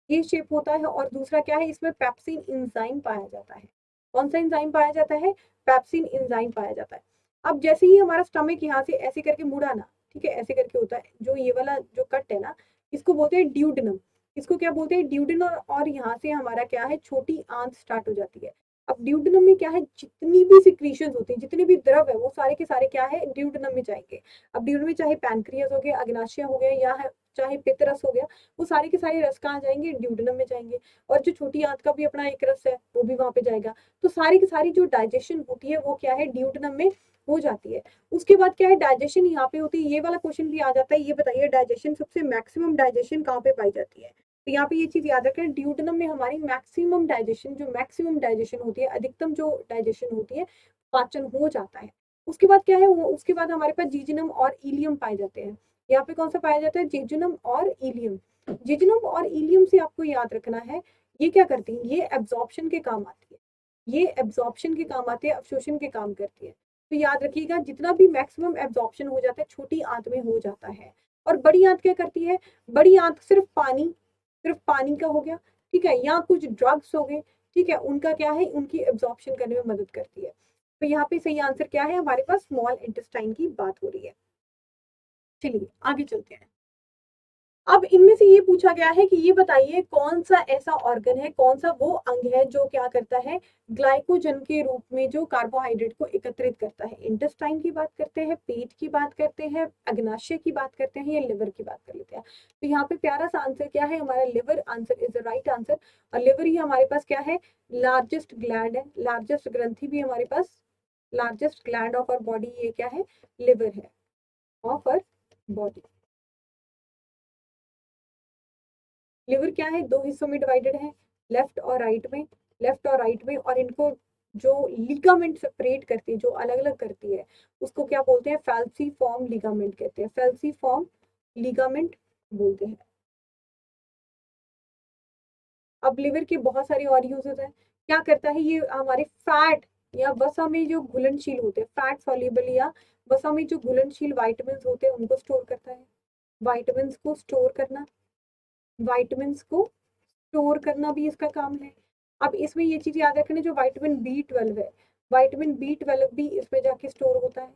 ये शेप होता है, और दूसरा क्या है, इसमें पेप्सिन इंजाइम पाया जाता है। कौन सा इंजाइम पाया जाता है, पेप्सिन इंजाइम पाया जाता है। अब जैसे ही हमारा स्टमक यहाँ से ऐसे करके मुड़ा ना, ठीक है, ऐसे करके होता है, जो ये वाला जो कट है ना, इसको बोलते हैं ड्यूडनम, इसको क्या बोलते हैं, ड्यूडेनम, और यहाँ से हमारा क्या है छोटी आंत स्टार्ट हो जाती है। अब ड्यूडेनम में क्या है, जितनी भी सिक्रीशन होती है, जितने भी द्रव है, वो सारे के सारे क्या है, ड्यूडेनम में जाएंगे। अब ड्यूडेनम में चाहे पैनक्रियास हो गया, अग्नाशय हो गया, या चाहे पित्तरस हो गया, वो सारे के सारे रस कहाँ जाएंगे, ड्यूडेनम में जाएंगे। और जो छोटी आंत का भी अपना एक रस है, वो भी वहां पे जाएगा। तो सारी की सारी जो डाइजेशन होती है वो क्या है, ड्यूडेनम में हो जाती है। उसके बाद क्या है, डाइजेशन यहाँ पे होती है, ये वाला क्वेश्चन भी आ जाता है, ये बताइए डाइजेशन सबसे मैक्सिमम डाइजेशन कहाँ पे पाई जाती है। तो यहाँ पे ये चीज याद रखें, ड्यूडेनम में हमारी मैक्सिमम डाइजेशन, जो मैक्सिमम डाइजेशन होती है, अधिकतम जो डाइजेशन होती है, पाचन हो जाता है। उसके बाद क्या है, उसके बाद हमारे पास जीजनम और इलियम पाए जाते हैं। यहाँ पे कौन सा पाया जाता है, जेजुनम और इलियम। जेजुनम और इलियम से आपको याद रखना है, ये क्या करती है, ये एब्जॉर्प्शन के काम आती है। ये एब्जॉर्प्शन के काम आते हैं, अवशोषण के काम करती है। तो याद रखिएगा, जितना भी मैक्सिमम एब्जॉर्प्शन हो जाता है छोटी आंत में हो जाता है। और बड़ी आंत क्या करती है? बड़ी आंत सिर्फ पानी का हो गया, ठीक है, या कुछ ड्रग्स हो गए, ठीक है, उनका क्या है, उनकी एब्जॉर्प्शन करने में मदद करती है। तो यहाँ पे सही आंसर क्या है? हमारे पास स्मॉल इंटेस्टाइन की बात हो रही है। चलिए आगे चलते हैं। अब इनमें से ये पूछा गया है कि ये बताइए कौन सा ऐसा ऑर्गन है, कौन सा वो अंग है जो क्या करता है, ग्लाइकोजन के रूप में जो कार्बोहाइड्रेट को एकत्रित करता है। इंटेस्टाइन की बात करते हैं, पेट की बात करते हैं, अग्नाशय की बात करते हैं, या लिवर की बात कर लेते हैं। तो यहाँ पे प्यारा सा आंसर क्या है हमारा? Liver answer is the right answer. और लिवर ही हमारे पास क्या है? लार्जेस्ट ग्लैंड है, लार्जेस्ट ग्रंथि भी हमारे पास, largest gland of our body ये क्या है? लिवर है, ऑफ आवर बॉडी। लिवर क्या है? दो हिस्सों में डिवाइडेड है, लेफ्ट और राइट में, लेफ्ट और राइट में। और इनको जो लिगामेंट सेपरेट करती है, जो अलग अलग करती है, उसको क्या बोलते हैं? फैल्सीफॉर्म लिगामेंट कहते हैं, फैल्सीफॉर्म लिगामेंट बोलते हैं। अब लिवर के बहुत सारे और यूजेस हैं। क्या करता है ये? हमारे फैट या वसा में जो घुलनशील होते हैं, फैट सॉल्युबल या वसा में जो घुलनशील वाइटामिन होते हैं उनको स्टोर करता है। वाइटामिन को स्टोर करना, वाइटामिन को स्टोर करना भी इसका काम है। अब इसमें ये चीज याद रखना, जो विटामिन B12 है, विटामिन B12 भी इसमें जाके स्टोर होता है।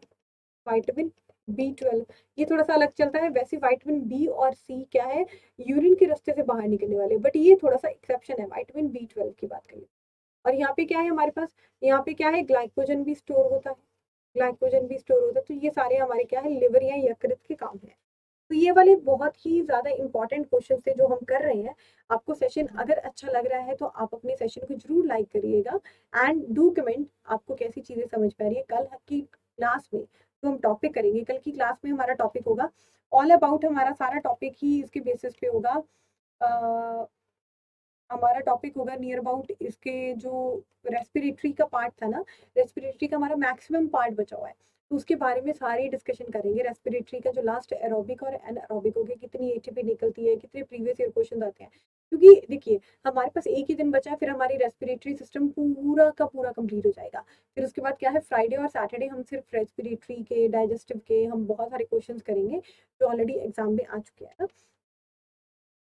विटामिन B12 ये थोड़ा सा अलग चलता है, वैसे विटामिन बी और सी क्या है? यूरिन के रास्ते से बाहर निकलने वाले, बट ये थोड़ा सा एक्सेप्शन है, विटामिन B12 की बात करें। और यहाँ पे क्या है हमारे पास? यहाँ पे क्या है? ग्लाइकोजन भी स्टोर होता है, ग्लाइकोजन भी स्टोर होता है। तो ये सारे हमारे क्या है? लिवर या यकृत के काम है। तो ये वाले बहुत ही ज्यादा इंपॉर्टेंट क्वेश्चन थे जो हम कर रहे हैं। आपको सेशन अगर अच्छा लग रहा है तो आप अपने सेशन को जरूर लाइक करिएगा, एंड डू कमेंट आपको कैसी चीजें समझ पा रही है। कल की क्लास में जो हम टॉपिक करेंगे, कल की क्लास में हमारा टॉपिक होगा ऑल अबाउट, हमारा सारा टॉपिक ही इसके बेसिस पे होगा। हमारा टॉपिक होगा नियर अबाउट इसके जो रेस्पिरेटरी का पार्ट था ना, रेस्पिरेटरी का हमारा मैक्सिमम पार्ट बचा हुआ है, तो उसके बारे में सारी डिस्कशन करेंगे। रेस्पिरेटरी का जो लास्ट एरोबिक और एनारोबिक हो गया, कितनी एटीपी निकलती है, कितने प्रीवियस ईयर क्वेश्चन आते हैं। क्योंकि देखिए हमारे पास एक ही दिन बचा है, फिर हमारी रेस्पिरेटरी सिस्टम पूरा का पूरा कंप्लीट हो जाएगा। फिर उसके बाद क्या है, फ्राइडे और सैटरडे हम सिर्फ रेस्पिरेटरी के, डाइजेस्टिव के हम बहुत सारे क्वेश्चंस करेंगे जो ऑलरेडी एग्जाम में आ चुके हैं ना।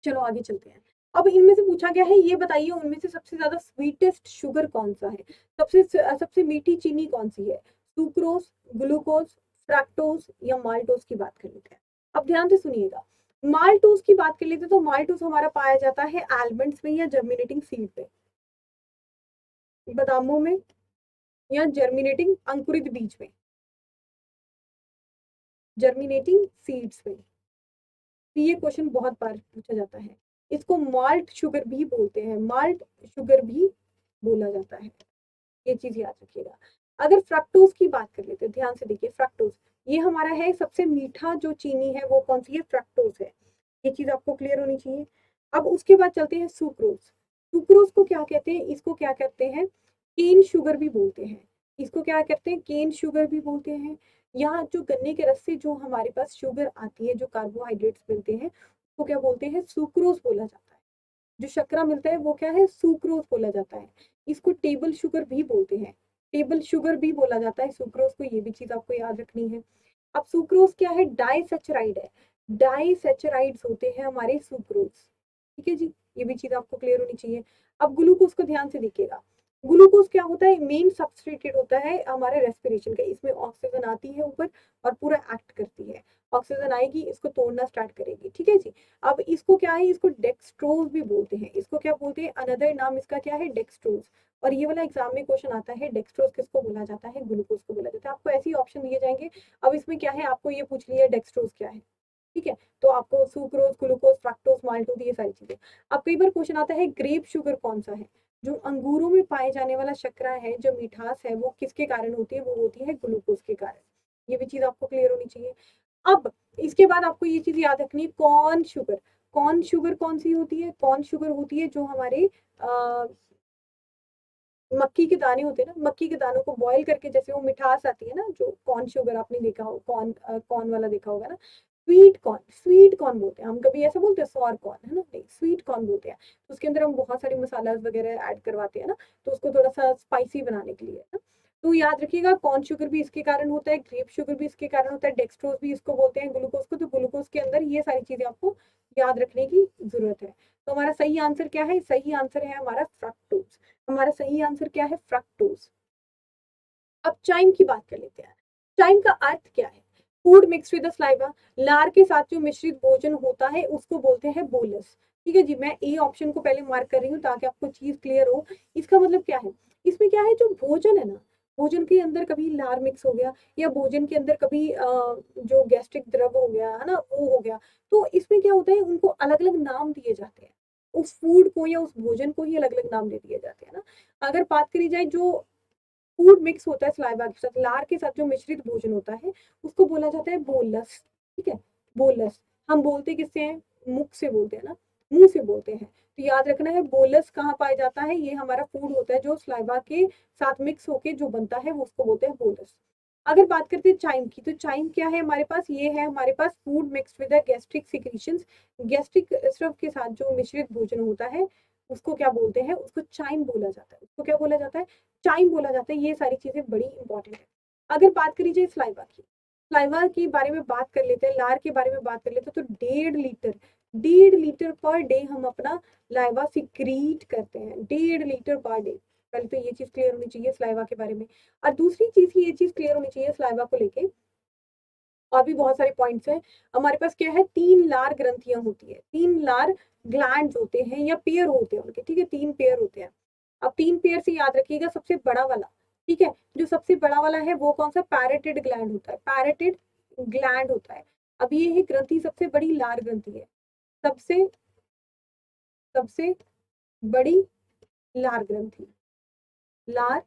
चलो आगे चलते हैं। अब इनमें से पूछा गया है, ये बताइए उनमें से सबसे ज्यादा स्वीटेस्ट शुगर कौन सा है? सबसे मीठी चीनी कौन सी है? सुक्रोज, ग्लूकोज, फ्रैक्टोज या माल्टोज की बात कर लेते हैं। अब ध्यान से सुनिएगा, माल्टोज की बात कर लेते हैं तो माल्टोज हमारा पाया जाता है आलमंड्स में या जर्मिनेटिंग सीड पे, बादामों में, या जर्मिनेटिंग अंकुरित बीज में, जर्मिनेटिंग सीड्स में। तो ये क्वेश्चन बहुत बार पूछा जाता है। इसको माल्ट शुगर भी बोलते हैं, माल्ट शुगर भी बोला जाता है, ये चीज याद रखिएगा। अगर फ्रक्टोज की बात कर लेते हैं, ध्यान से देखिए, फ्रक्टोज ये हमारा है सबसे मीठा जो चीनी है, वो कौन सी है? फ्रक्टोज है। ये चीज आपको क्लियर होनी चाहिए। अब उसके बाद चलते हैं सुक्रोज। सुक्रोज को क्या कहते हैं? इसको क्या कहते हैं? केन शुगर भी बोलते हैं। इसको क्या कहते हैं? केन शुगर भी बोलते हैं। यहाँ जो गन्ने के रस से जो हमारे पास शुगर आती है, जो कार्बोहाइड्रेट्स मिलते हैं, उसको क्या बोलते हैं? सुक्रोज बोला जाता है। जो शर्करा मिलता है वो क्या है? सुक्रोज बोला जाता है। इसको टेबल शुगर भी बोलते हैं, टेबल शुगर भी बोला जाता है सुक्रोज को, ये भी चीज आपको याद रखनी है। अब सुक्रोज क्या है? डाइसेचराइड है, डाइसेचराइड्स होते हैं हमारे सुक्रोज, ठीक है जी, ये भी चीज आपको क्लियर होनी चाहिए। अब ग्लूकोज को ध्यान से देखिएगा, ग्लूकोज क्या होता है? मेन सबस्ट्रेट होता है हमारे रेस्पिरेशन का, इसमें ऑक्सीजन आती है ऊपर और पूरा एक्ट करती है, ऑक्सीजन आएगी इसको तोड़ना स्टार्ट करेगी, ठीक है जी। अब इसको क्या है? इसको डेक्सट्रोज भी बोलते हैं। इसको क्या बोलते हैं? अनदर नाम इसका क्या है? डेक्सट्रोज। और ये वाला एग्जाम में क्वेश्चन आता है, डेक्सट्रोज किसको बोला जाता है? ग्लूकोज को बोला जाता है। आपको ऐसे ही ऑप्शन दिए जाएंगे। अब इसमें क्या है, आपको ये पूछ लिया डेक्सट्रोज क्या है, ठीक है, तो आपको सुक्रोज, ग्लूकोज, फ्रक्टोज, माल्टोज, ये सारी चीजें। अब कई बार क्वेश्चन आता है ग्रेप शुगर कौन सा है? जो अंगूरों में पाए जाने वाला शर्करा है, जो मिठास है, वो किसके कारण होती है? वो होती है ग्लूकोज के कारण। ये भी चीज आपको क्लियर होनी चाहिए। अब इसके बाद आपको ये चीज याद रखनी है, कॉर्न शुगर। कॉर्न शुगर कौन सी होती है? कॉर्न शुगर होती है जो हमारे मक्की के दाने होते हैं ना, मक्की के दानों को बॉईल करके जैसे वो मिठास आती है ना, जो कॉर्न शुगर आपने देखा हो, कॉर्न वाला देखा होगा ना, स्वीट कॉर्न बोलते हैं हम, कभी ऐसा बोलते हैं सॉर कॉर्न, है ना, नहीं स्वीट कॉर्न बोलते हैं। तो उसके अंदर हम बहुत सारे मसाला वगैरह ऐड करवाते हैं ना, तो उसको थोड़ा सा स्पाइसी बनाने के लिए, है ना। तो याद रखिएगा कॉर्न शुगर भी इसके कारण होता है, ग्रेप शुगर भी इसके कारण होता है, डेक्सट्रोज भी इसको बोलते हैं ग्लूकोज को। तो ग्लूकोज के अंदर ये सारी चीजें आपको याद रखने की जरूरत है। तो हमारा सही आंसर क्या है? सही आंसर है हमारा फ्रक्टोज। हमारा सही आंसर क्या है? फ्रक्टोज। अब चाइम की बात कर लेते हैं। चाइम का अर्थ क्या है? फूड मिक्स विद सलाइवा, लार के साथ जो मिश्रित भोजन होता है उसको बोलते हैं बोलस। ठीक है जी, मैं ए ऑप्शन को पहले मार्क कर रही हूँ ताकि आपको चीज क्लियर हो। इसका मतलब क्या है? इसमें क्या है, जो भोजन है ना, भोजन के अंदर कभी लार मिक्स हो गया, या भोजन के अंदर कभी जो गैस्ट्रिक द्रव हो गया, है ना, वो हो गया, तो इसमें क्या होता है, उनको अलग अलग नाम दिए जाते हैं। उस फूड को या उस भोजन को ही अलग अलग नाम दे दिए जाते हैं ना। अगर बात करी जाए, जो फूड मिक्स होता है सलाइवा के साथ, लार के साथ जो मिश्रित भोजन होता है, उसको बोला जाता है बोलस। ठीक है, बोलस। हम बोलते किससे हैं? मुख से बोलते हैं ना, मुंह से बोलते हैं। तो याद रखना है बोलस कहाँ पाया जाता है, ये हमारा फूड होता है जो सलाइवा के साथ मिक्स होके जो बनता है, वो उसको बोलते हैं बोलस। अगर बात करते हैं चाइम की, तो चाइम क्या है हमारे पास? ये है हमारे पास food mix with gastric secretions. Gastric स्रव के साथ जो मिश्रित भोजन होता है, उसको क्या बोलते हैं? उसको चाइम बोला जाता है। उसको क्या बोला जाता है? चाइम बोला जाता है। ये सारी चीजें बड़ी इंपॉर्टेंट है। अगर बात करी जाए स्लाइवा की, स्लाइवा के बारे में बात कर लेते हैं, लार के बारे में बात कर लेते हैं, तो 1.5 लीटर, 1.5 लीटर पर डे हम अपना लाइवा सिक्रीट करते हैं, 1.5 लीटर पर डे। पहले तो ये चीज क्लियर होनी चाहिए स्लाइवा के बारे में। और दूसरी चीज ये चीज क्लियर होनी चाहिए स्लाइवा को लेके, और भी बहुत सारे पॉइंट्स हैं। हमारे पास क्या है, 3 लार ग्रंथियां होती है, 3 लार ग्लैंड होते हैं या पेयर होते हैं उनके। ठीक है, 3 पेयर होते हैं। अब 3 पेयर से याद रखिएगा सबसे बड़ा वाला, ठीक है, जो सबसे बड़ा वाला है वो कौन सा? पैरेटिड ग्लैंड होता है, पैरेटिड ग्लैंड होता है। अब ये है ग्रंथि सबसे बड़ी लार ग्रंथि है, सबसे सबसे बड़ी लार ग्रंथि, लार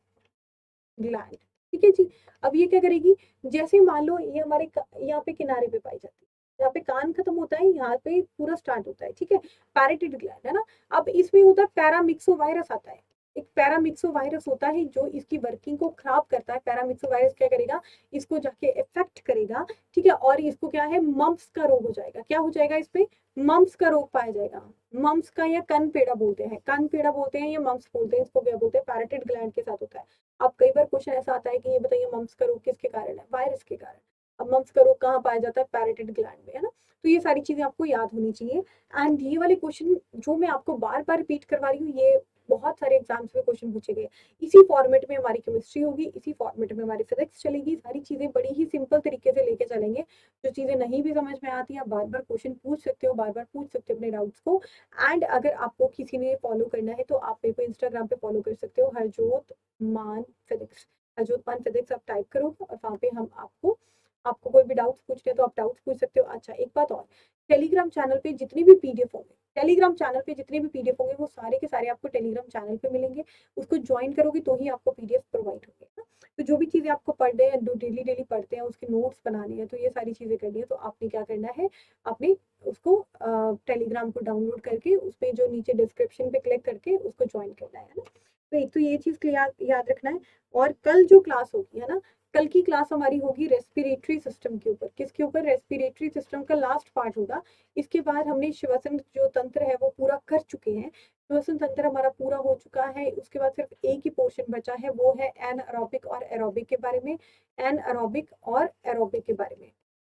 ग्लैंड। ठीक है जी। अब ये क्या करेगी, जैसे मान लो ये हमारे यहाँ पे किनारे पे पाई जाती है, यहाँ पे कान खत्म होता है, यहाँ पे पूरा स्टार्ट होता है। ठीक है, पैरेटिड ग्लैंड है ना। अब इसमें होता है पैरामिक्सो वायरस आता है, एक पैरामिक्सो वायरस होता है जो इसकी वर्किंग को खराब करता है। पैरामिक्सो वायरस क्या करेगा, इसको जाके इफेक्ट करेगा। ठीक है, और इसको क्या है, मम्प्स का रोग हो जाएगा। क्या हो जाएगा इसमें? मम्प्स का रोग पाया जाएगा। मम्प्स का, या कन पेड़ा बोलते हैं, कन पेड़ा बोलते हैं या मम्प्स बोलते हैं, इसको क्या बोलते हैं? पैरेटिड ग्लैंड के साथ होता है। अब कई बार क्वेश्चन ऐसा आता है कि ये बताइए मम्प्स का रोग किसके कारण है? वायरस के कारण। अब मम्प्स का रोग कहाँ पाया जाता है? पैरेटिड ग्लैंड में, है ना। तो ये सारी चीजें आपको याद होनी चाहिए। एंड ये वाले क्वेश्चन जो मैं आपको बार बार रिपीट करवा रही हूँ, ये बहुत सारे एग्जाम्स में क्वेश्चन पूछे गए। इसी फॉर्मेट में हमारी केमिस्ट्री होगी, इसी फॉर्मेट में हमारी फिजिक्स चलेगी। सारी चीजें बड़ी ही सिंपल तरीके से लेके चलेंगे। जो चीजें नहीं भी समझ में आती, आप बार बार क्वेश्चन पूछ सकते हो, बार बार पूछ सकते हो अपने डाउट्स को। एंड अगर आपको किसी ने फॉलो करना है तो आप मेरे को इंस्टाग्राम पे फॉलो कर सकते हो, हरजोत मान फिजिक्स। हरजोत मान फिजिक्स आप टाइप करो, और वहाँ पे हम आपको, आपको कोई भी डाउट्स पूछने हैं तो आप डाउट्स पूछ सकते हो। अच्छा, एक बात और, टेलीग्राम चैनल पे जितनी भी पीडीएफ होंगे, टेलीग्राम चैनल पे जितने भी पीडीएफ होंगे, वो सारे के सारे आपको टेलीग्राम चैनल पे मिलेंगे। उसको ज्वाइन करोगे तो ही आपको पीडीएफ प्रोवाइड होंगे ना। तो जो भी चीजें आपको पढ़ रहे हैं, डेली डेली पढ़ते हैं, उसके नोट्स बनाने हैं, तो ये सारी चीजें करनी है, तो आपने क्या करना है, आपने उसको टेलीग्राम को डाउनलोड करके उस पे जो नीचे डिस्क्रिप्शन पे क्लिक करके उसको ज्वाइन करना है ना। तो एक तो ये चीज याद रखना है। और कल जो क्लास होगी, है ना, कल की क्लास हमारी होगी रेस्पिरेटरी सिस्टम के ऊपर। किसके ऊपर? रेस्पिरेटरी सिस्टम का लास्ट पार्ट होगा। इसके बाद हमने श्वसन जो तंत्र है वो पूरा कर चुके हैं, श्वसन तंत्र हमारा पूरा हो चुका है। उसके बाद सिर्फ एक ही पोर्शन बचा है, वो है एनएरोबिक और एरोबिक के बारे में। एनएरोबिक और एरोबिक के बारे में,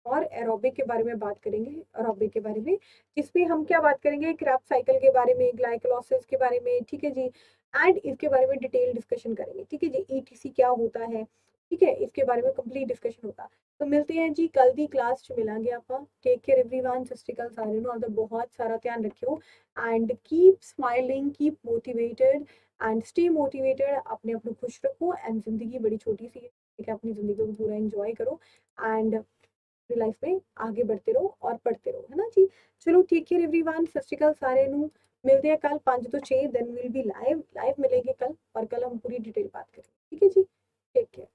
और एरोबिक के बारे में बात करेंगे, एरोबिक के बारे में, जिसमें हम क्या बात करेंगे, क्रैप साइकिल के बारे में, ग्लाइकोलाइसिस के बारे में। ठीक है जी, एंड इसके बारे में डिटेल डिस्कशन करेंगे। ठीक है जी, ईटीसी क्या होता है, ठीक है, इसके बारे में कंप्लीट डिस्कशन होगा। तो मिलते हैं जी कल दी क्लास च मिलांगे ਆਪਾਂ। टेक केयर एवरीवन, सत श्री अकाल सारे ਨੂੰ, ਆਪਦਾ बहुत सारा ध्यान रखियो। And keep smiling, keep motivated, and stay motivated. अपने आप को खुश रखो। एंड जिंदगी बड़ी छोटी सी है, ठीक है, अपनी जिंदगी को पूरा एंजॉय करो। एंड अपनी लाइफ में आगे बढ़ते रहो और पढ़ते रहो, है ना जी। चलो, टेक केयर एवरीवन, सत श्री अकाल सारे ਨੂੰ। मिलते हैं कल 5 to 6, then will be live मिलेंगे कल, और कल हम पूरी डिटेल बात करेंगे। ठीक है जी, टेक केयर।